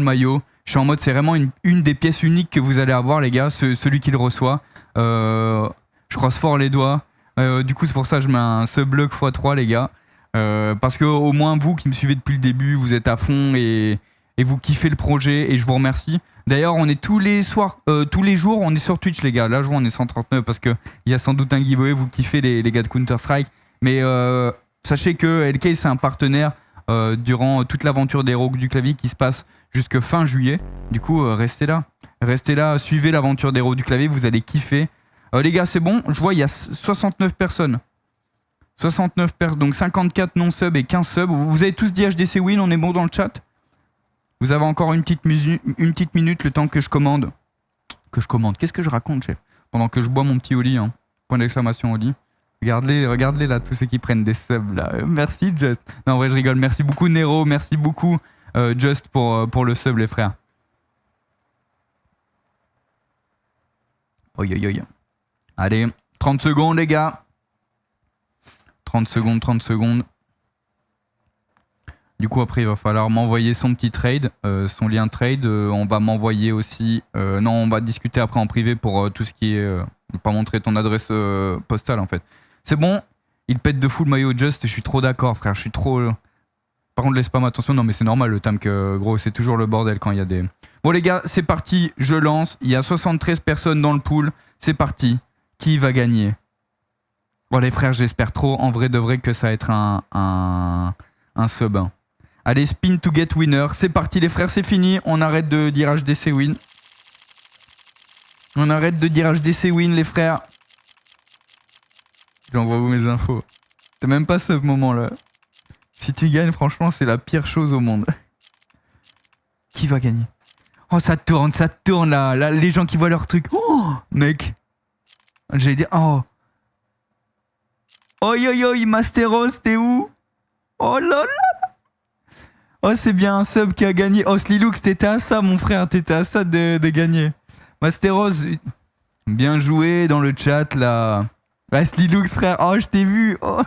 maillot. Je suis en mode, c'est vraiment une des pièces uniques que vous allez avoir, les gars, celui qui le reçoit. Je croise fort les doigts. Du coup, c'est pour ça que je mets un sub-block x3, les gars. Parce que au moins, vous qui me suivez depuis le début, vous êtes à fond et vous kiffez le projet et je vous remercie. D'ailleurs, on est tous les soirs, tous les jours, on est sur Twitch, les gars. Là, je vois, on est 139 parce qu'il y a sans doute un giveaway. Vous kiffez les gars de Counter-Strike. Mais sachez que LK, c'est un partenaire durant toute l'aventure des Héros du Clavier qui se passe jusque fin juillet. Du coup, restez là. Restez là, suivez l'aventure des Héros du Clavier, vous allez kiffer. Les gars, c'est bon. Je vois, il y a 69 personnes. 69 personnes, donc 54 non-subs et 15 subs. Vous avez tous dit HDC Win, on est bon dans le chat. Vous avez encore une petite minute, le temps que je commande. Qu'est-ce que je raconte, chef? Pendant que je bois mon petit Oli, hein. Point d'exclamation Oli. Regardez là, tous ceux qui prennent des subs là. Merci Just. Non, en vrai, je rigole. Merci beaucoup Nero, merci beaucoup Just pour le sub, les frères. Oi. Allez, 30 secondes, les gars. 30 secondes. Du coup, après, il va falloir m'envoyer son petit trade, son lien trade. On va m'envoyer aussi... non, on va discuter après en privé pour tout ce qui est... je vais pas montrer ton adresse postale, en fait. C'est bon, il pète de fou le maillot Just et je suis trop d'accord, frère. Je suis trop... Par contre, les spams, attention. Non, mais c'est normal, le time que... Gros, c'est toujours le bordel quand il y a des... Bon, les gars, c'est parti. Je lance. Il y a 73 personnes dans le pool. C'est parti. Qui va gagner? Bon, les frères, j'espère trop, en vrai de vrai, que ça va être un sub. Allez, spin to get winner. C'est parti, les frères, c'est fini. On arrête de dire HDC win. On arrête de dire HDC win, les frères. J'envoie vous mes infos. T'as même pas ce moment-là. Si tu gagnes, franchement, c'est la pire chose au monde. Qui va gagner? Oh, ça tourne là. Les gens qui voient leur truc. Oh, mec. J'allais dire, oh. Oi, Masteros, t'es où? Oh là là. Oh, c'est bien un sub qui a gagné. Oh, Slilux, t'étais à ça, mon frère. T'étais à ça de gagner. Masteros, bien joué dans le chat, là. Ah, Slilux, frère. Oh, je t'ai vu. Oh.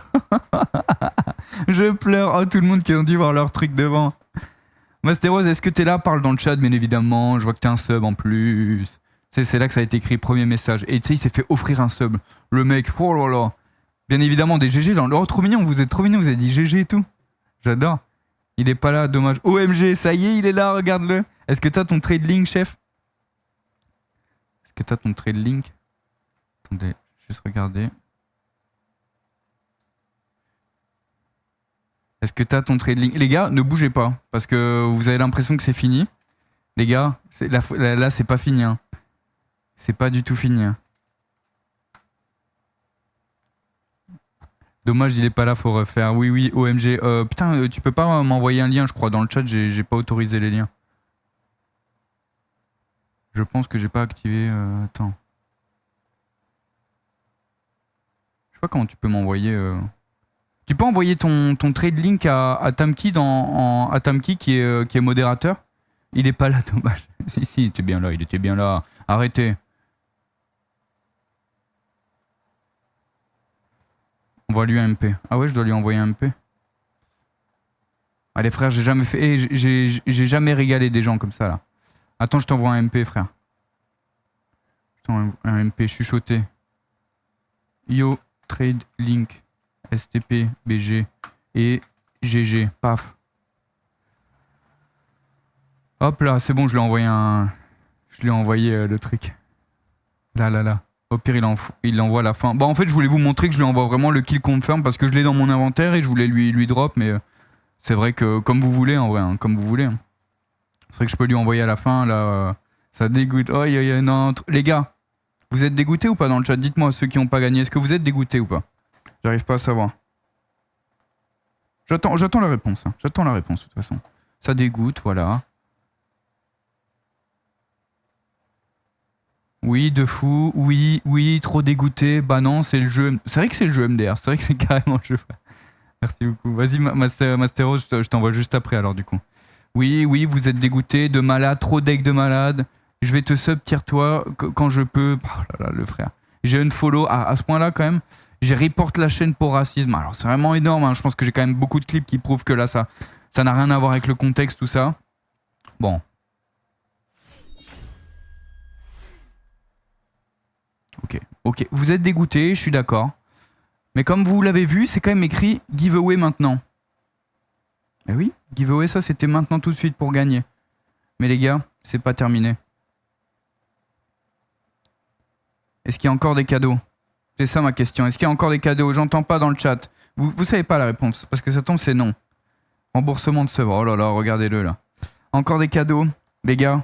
Je pleure. Oh, tout le monde qui a dû voir leur truc devant. Masteros, est-ce que t'es là? Parle dans le chat, bien évidemment. Je vois que t'es un sub en plus. C'est là que ça a été écrit, premier message. Et tu sais, il s'est fait offrir un sub. Le mec, oh là là. Bien évidemment, des GG dans le... Oh, trop mignon, vous êtes trop mignon, vous avez dit GG et tout. J'adore. Il est pas là, dommage. OMG, ça y est, il est là, regarde-le. Est-ce que t'as ton trade link, chef? Est-ce que t'as ton trade link? Attendez, juste regarder. Est-ce que t'as ton trade link? Les gars, ne bougez pas, parce que vous avez l'impression que c'est fini. Les gars, là, c'est pas fini, hein. C'est pas du tout fini, hein. Dommage, il est pas là, faut refaire. Oui, OMG. Putain, tu peux pas m'envoyer un lien, je crois. Dans le chat, j'ai pas autorisé les liens. Je pense que j'ai pas activé... Attends. Je sais pas comment tu peux m'envoyer... Tu peux envoyer ton trade link à Tamki à Tamki qui est modérateur. Il est pas là, dommage. Si, il était bien là. Arrêtez. Envoie lui un MP. Ah ouais, je dois lui envoyer un MP. Allez frère, j'ai jamais fait... j'ai jamais régalé des gens comme ça là. Attends, je t'envoie un MP, frère. Je t'envoie un MP chuchoté. Yo, trade link, STP, BG et GG. Paf. Hop là, c'est bon, je lui ai envoyé le truc. Là. Au pire, il l'envoie à la fin. Bah en fait, je voulais vous montrer que je lui envoie vraiment le kill confirm parce que je l'ai dans mon inventaire et je voulais lui drop, mais c'est vrai que comme vous voulez en vrai, hein, comme vous voulez. Hein. C'est vrai que je peux lui envoyer à la fin, là, ça dégoûte. Oh, non, les gars, vous êtes dégoûtés ou pas dans le chat? Dites-moi ceux qui n'ont pas gagné, est-ce que vous êtes dégoûtés ou pas? J'arrive pas à savoir. J'attends la réponse, hein. J'attends la réponse de toute façon. Ça dégoûte, voilà. Oui, de fou, oui, trop dégoûté. Bah non, c'est le jeu. C'est vrai que c'est le jeu MDR, c'est vrai que c'est carrément le jeu. Merci beaucoup. Vas-y, Masteros, je t'envoie juste après alors du coup. Oui, vous êtes dégoûté, de malade, trop deck de malade. Je vais te sub, tire-toi quand je peux. Oh là là, le frère. J'ai unfollow à ce point-là quand même. J'ai report la chaîne pour racisme. Alors c'est vraiment énorme, hein. Je pense que j'ai quand même beaucoup de clips qui prouvent que là, ça n'a rien à voir avec le contexte, tout ça. Bon. Ok. Vous êtes dégoûté, je suis d'accord. Mais comme vous l'avez vu, c'est quand même écrit giveaway maintenant. Eh oui, giveaway, ça c'était maintenant tout de suite pour gagner. Mais les gars, c'est pas terminé. Est-ce qu'il y a encore des cadeaux? C'est ça ma question. Est-ce qu'il y a encore des cadeaux? J'entends pas dans le chat. Vous savez pas la réponse, parce que ça tombe, c'est non. Remboursement de serveur. Oh là là, regardez-le là. Encore des cadeaux? Les gars,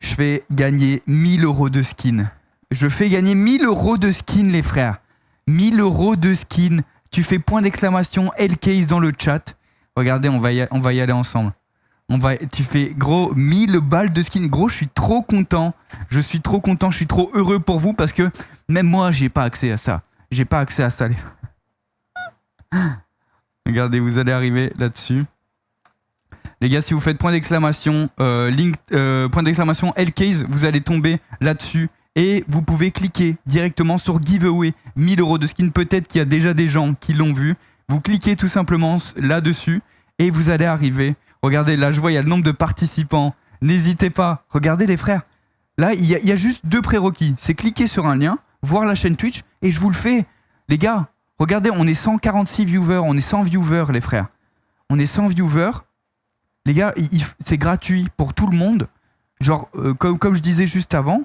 je fais gagner 1000 € de skin. Je fais gagner 1000 € de skin, les frères. 1000 € de skin. Tu fais point d'exclamation L-Case dans le chat. Regardez, on va y aller ensemble. Tu fais gros 1000 balles de skin. Gros, je suis trop content. Je suis trop heureux pour vous parce que même moi, j'ai pas accès à ça. J'ai pas accès à ça. Regardez, vous allez arriver là-dessus. Les gars, si vous faites point d'exclamation point d'exclamation L-Case, vous allez tomber là-dessus et vous pouvez cliquer directement sur giveaway 1000 € de skin. Peut-être qu'il y a déjà des gens qui l'ont vu. Vous cliquez tout simplement là-dessus et vous allez arriver. Regardez, là, je vois, il y a le nombre de participants. N'hésitez pas. Regardez, les frères. Là, il y a juste 2 prérequis. C'est cliquer sur un lien, voir la chaîne Twitch, et je vous le fais. Les gars, regardez, on est 146 viewers. On est 100 viewers, les frères. On est 100 viewers. Les gars, c'est gratuit pour tout le monde. Genre, comme je disais juste avant.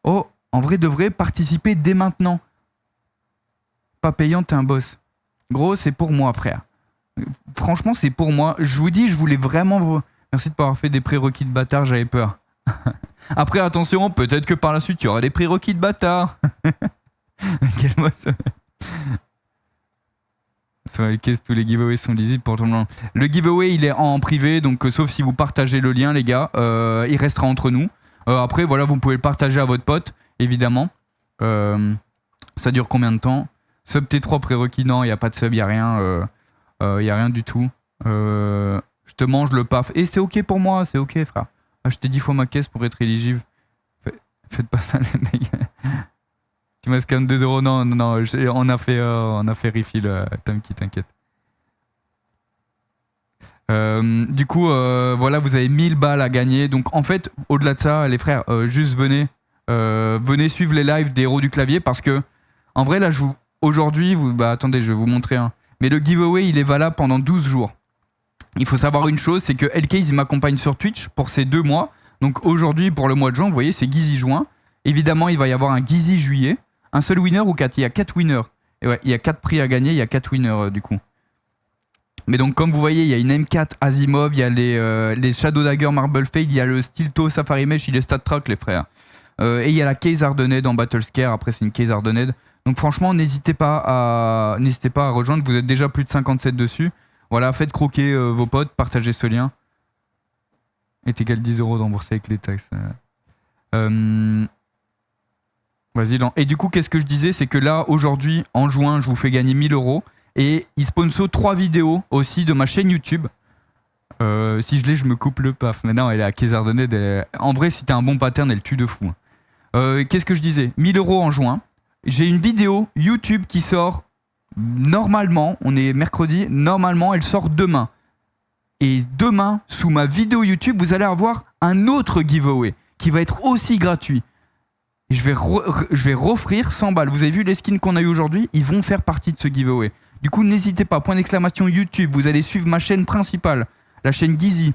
Oh, en vrai, devrait participer dès maintenant. Pas payant, t'es un boss. Gros, c'est pour moi, frère. Franchement, c'est pour moi. Je vous dis, je voulais vraiment... Merci de pas avoir fait des prérequis de bâtard, j'avais peur. Après, attention, peut-être que par la suite, il y aura des prérequis de bâtard. Quel mot ça? Sur les caisses, tous les giveaways sont lisibles pour tout le monde. Le giveaway, il est en privé, donc sauf si vous partagez le lien, les gars, il restera entre nous. Après, voilà, vous pouvez le partager à votre pote, évidemment. Ça dure combien de temps? Sub T3 prérequis, non, il n'y a pas de sub, il n'y a rien. Il n'y a rien du tout. Je te mange le paf. Et c'est ok pour moi, c'est ok, frère. Achetez 10 fois ma caisse pour être éligible. Faites pas ça, les gars. Tu m'as scanné 2 €. Non, on a fait refill, t'inquiète. Du coup, voilà, vous avez 1000 balles à gagner. Donc, en fait, au-delà de ça, les frères, juste venez suivre les lives des héros du clavier parce que, en vrai, là, aujourd'hui, attendez, je vais vous montrer un. Mais le giveaway, il est valable pendant 12 jours. Il faut savoir une chose, c'est que L-Case, il m'accompagne sur Twitch pour ces 2 mois. Donc aujourd'hui, pour le mois de juin, vous voyez, c'est Guizy juin. Évidemment, il va y avoir un Guizy juillet. Un seul winner ou 4? Il y a 4 winners. Et ouais, il y a 4 prix à gagner, il y a 4 winners du coup. Mais donc, comme vous voyez, il y a une M4 Asimov, il y a les Shadow Dagger Marble Fade, il y a le Stilto Safari Mesh, il est Stat Track, les frères. Et il y a la Case Hardened en Battle Scare, après c'est une Case Hardened. Donc franchement, n'hésitez pas à rejoindre, vous êtes déjà plus de 57 dessus. Voilà, faites croquer vos potes, partagez ce lien. Est égal 10 € remboursé avec les taxes. Vas-y, et du coup, qu'est-ce que je disais? C'est que là, aujourd'hui, en juin, je vous fais gagner 1000 €. Et il sponsor 3 vidéos aussi de ma chaîne YouTube. Si je l'ai, je me coupe le paf. Mais non, elle est à Case Hardened. En vrai, si t'as un bon pattern, elle tue de fou. Qu'est-ce que je disais? 1000 € en juin. J'ai une vidéo YouTube qui sort normalement, on est mercredi, normalement elle sort demain. Et demain, sous ma vidéo YouTube, vous allez avoir un autre giveaway qui va être aussi gratuit. Et je vais offrir 100 balles. Vous avez vu les skins qu'on a eu aujourd'hui? Ils vont faire partie de ce giveaway. Du coup, n'hésitez pas, point d'exclamation YouTube, vous allez suivre ma chaîne principale, la chaîne Guizy.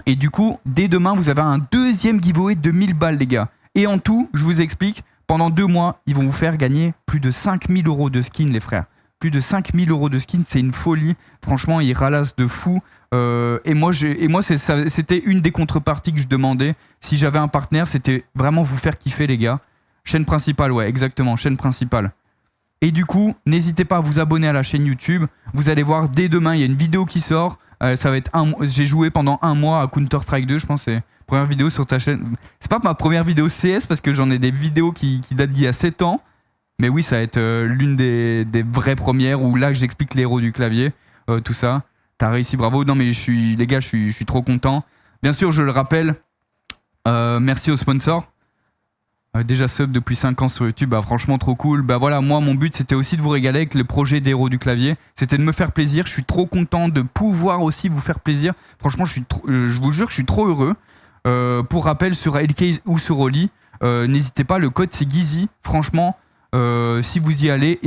Et du coup, dès demain, vous avez un deuxième giveaway de 1000 balles, les gars. Et en tout, je vous explique, pendant 2 mois, ils vont vous faire gagner plus de 5000 € de skins, les frères. Plus de 5000 € de skins, c'est une folie. Franchement, ils ralassent de fou. Et moi, c'était une des contreparties que je demandais. Si j'avais un partenaire, c'était vraiment vous faire kiffer, les gars. Chaîne principale, ouais, exactement, chaîne principale. Et du coup, n'hésitez pas à vous abonner à la chaîne YouTube. Vous allez voir, dès demain, il y a une vidéo qui sort. Ça va être j'ai joué pendant 1 mois à Counter-Strike 2, je pense. C'est première vidéo sur ta chaîne. C'est pas ma première vidéo CS parce que j'en ai des vidéos qui datent d'il y a 7 ans. Mais oui, ça va être l'une des vraies premières où là, j'explique les héros du clavier, tout ça. T'as réussi, bravo. Non, mais les gars, je suis trop content. Bien sûr, je le rappelle, merci aux sponsors. Déjà sub depuis 5 ans sur YouTube, franchement trop cool. Voilà, moi mon but c'était aussi de vous régaler avec le projet des héros du clavier. C'était de me faire plaisir, je suis trop content de pouvoir aussi vous faire plaisir. Franchement, je vous jure, je suis trop heureux. Pour rappel, sur Hellcase ou sur Oli, n'hésitez pas, le code c'est Gizy. Franchement, si vous y allez,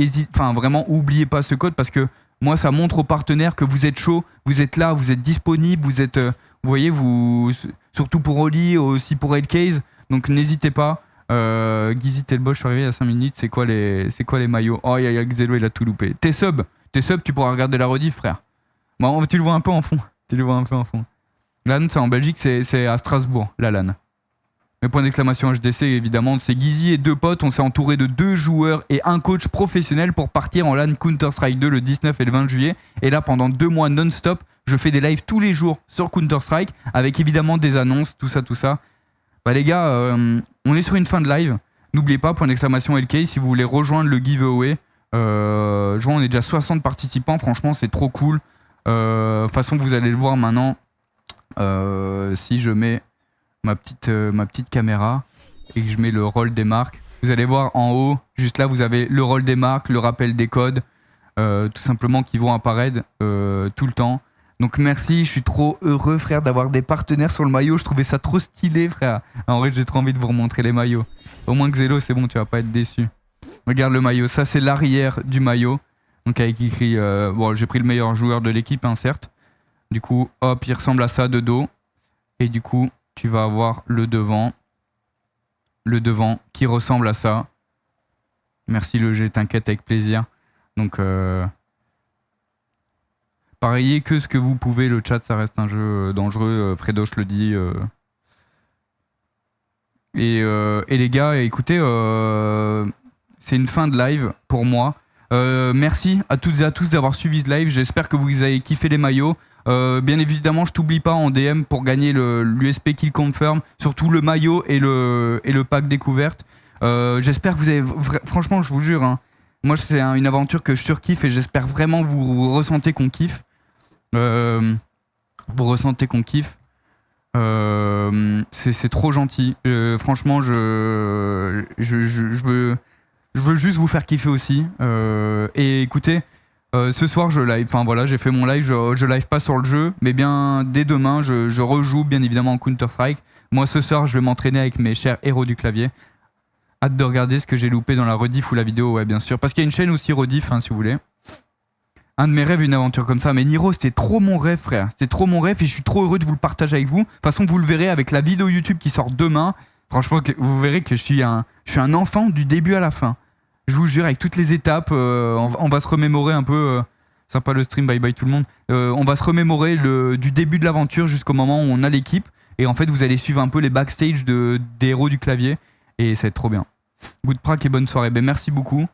vraiment, oubliez pas ce code parce que moi, ça montre aux partenaires que vous êtes chaud, vous êtes là, vous êtes disponible, vous êtes, vous voyez, surtout pour Oli, aussi pour Hellcase. Donc n'hésitez pas. Gizy, t'es le boss, je suis arrivé il y a 5 minutes. C'est quoi les maillots? Oh, il y a Xelo, il a tout loupé. T'es sub, tu pourras regarder la rediff, frère. Bon, tu le vois un peu en fond. LAN, c'est en Belgique, c'est à Strasbourg, la LAN. Le point d'exclamation HDC, évidemment, c'est Gizy et 2 potes. On s'est entouré de 2 joueurs et un coach professionnel pour partir en LAN Counter-Strike 2 le 19 et le 20 juillet. Et là, pendant 2 mois non-stop, je fais des lives tous les jours sur Counter-Strike avec évidemment des annonces, tout ça. Bah les gars, on est sur une fin de live. N'oubliez pas, point d'exclamation LK, si vous voulez rejoindre le giveaway. On est déjà 60 participants, franchement, c'est trop cool. De toute façon, vous allez le voir maintenant. Si je mets ma petite caméra et que je mets le rôle des marques, vous allez voir en haut, juste là, vous avez le rôle des marques, le rappel des codes, tout simplement qui vont apparaître tout le temps. Donc merci, je suis trop heureux, frère, d'avoir des partenaires sur le maillot. Je trouvais ça trop stylé, frère. En vrai, j'ai trop envie de vous remontrer les maillots. Au moins Xelo, c'est bon, tu vas pas être déçu. Regarde le maillot, ça c'est l'arrière du maillot. Donc avec écrit, j'ai pris le meilleur joueur de l'équipe, hein, certes. Du coup, hop, il ressemble à ça de dos. Et du coup, tu vas avoir le devant qui ressemble à ça. Merci le G, t'inquiète, avec plaisir. Donc, pariez que ce que vous pouvez, le chat, ça reste un jeu dangereux. Fredoche le dit. Et les gars, écoutez, c'est une fin de live pour moi. Merci à toutes et à tous d'avoir suivi ce live. J'espère que vous avez kiffé les maillots. Bien évidemment, je t'oublie pas en DM pour gagner l'USP Kill Confirm, surtout le maillot et le pack découverte. J'espère que vous avez... Franchement, je vous jure, hein, moi c'est une aventure que je surkiffe et j'espère vraiment que vous ressentez qu'on kiffe. C'est trop gentil. Franchement, je veux juste vous faire kiffer aussi. Et écoutez, ce soir je live. Enfin voilà, j'ai fait mon live. Je live pas sur le jeu, mais bien dès demain, je rejoue bien évidemment en Counter-Strike. Moi ce soir, je vais m'entraîner avec mes chers héros du clavier. Hâte de regarder ce que j'ai loupé dans la rediff ou la vidéo, ouais bien sûr. Parce qu'il y a une chaîne aussi rediff, hein, si vous voulez. Un de mes rêves, une aventure comme ça. Mais Niro, c'était trop mon rêve, frère. C'était trop mon rêve et je suis trop heureux de vous le partager avec vous. De toute façon, vous le verrez avec la vidéo YouTube qui sort demain. Franchement, vous verrez que je suis un enfant du début à la fin. Je vous jure, avec toutes les étapes, on va se remémorer un peu. Sympa le stream, bye bye tout le monde. On va se remémorer du début de l'aventure jusqu'au moment où on a l'équipe. Et en fait, vous allez suivre un peu les backstage des héros du clavier. Et ça va être trop bien. Good prac et bonne soirée. Ben, merci beaucoup.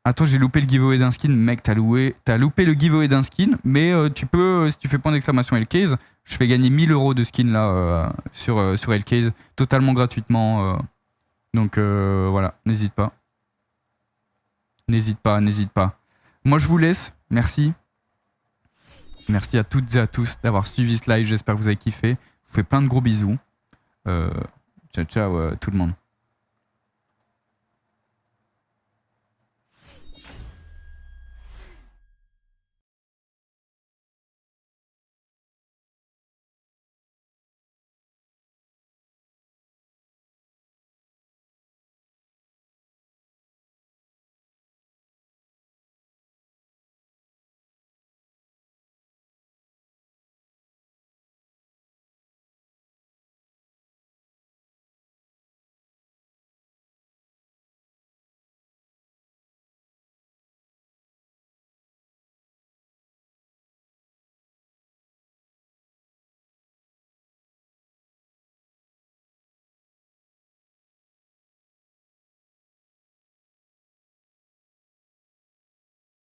Attends, j'ai loupé le giveaway d'un skin. Mec, t'as loupé le giveaway d'un skin. Mais tu peux, si tu fais point d'exclamation Hellcase, je fais gagner 1000 € de skin là sur Hellcase, totalement gratuitement. Donc voilà, n'hésite pas. N'hésite pas. Moi, je vous laisse. Merci. Merci à toutes et à tous d'avoir suivi ce live. J'espère que vous avez kiffé. Je vous fais plein de gros bisous. Ciao, ciao tout le monde.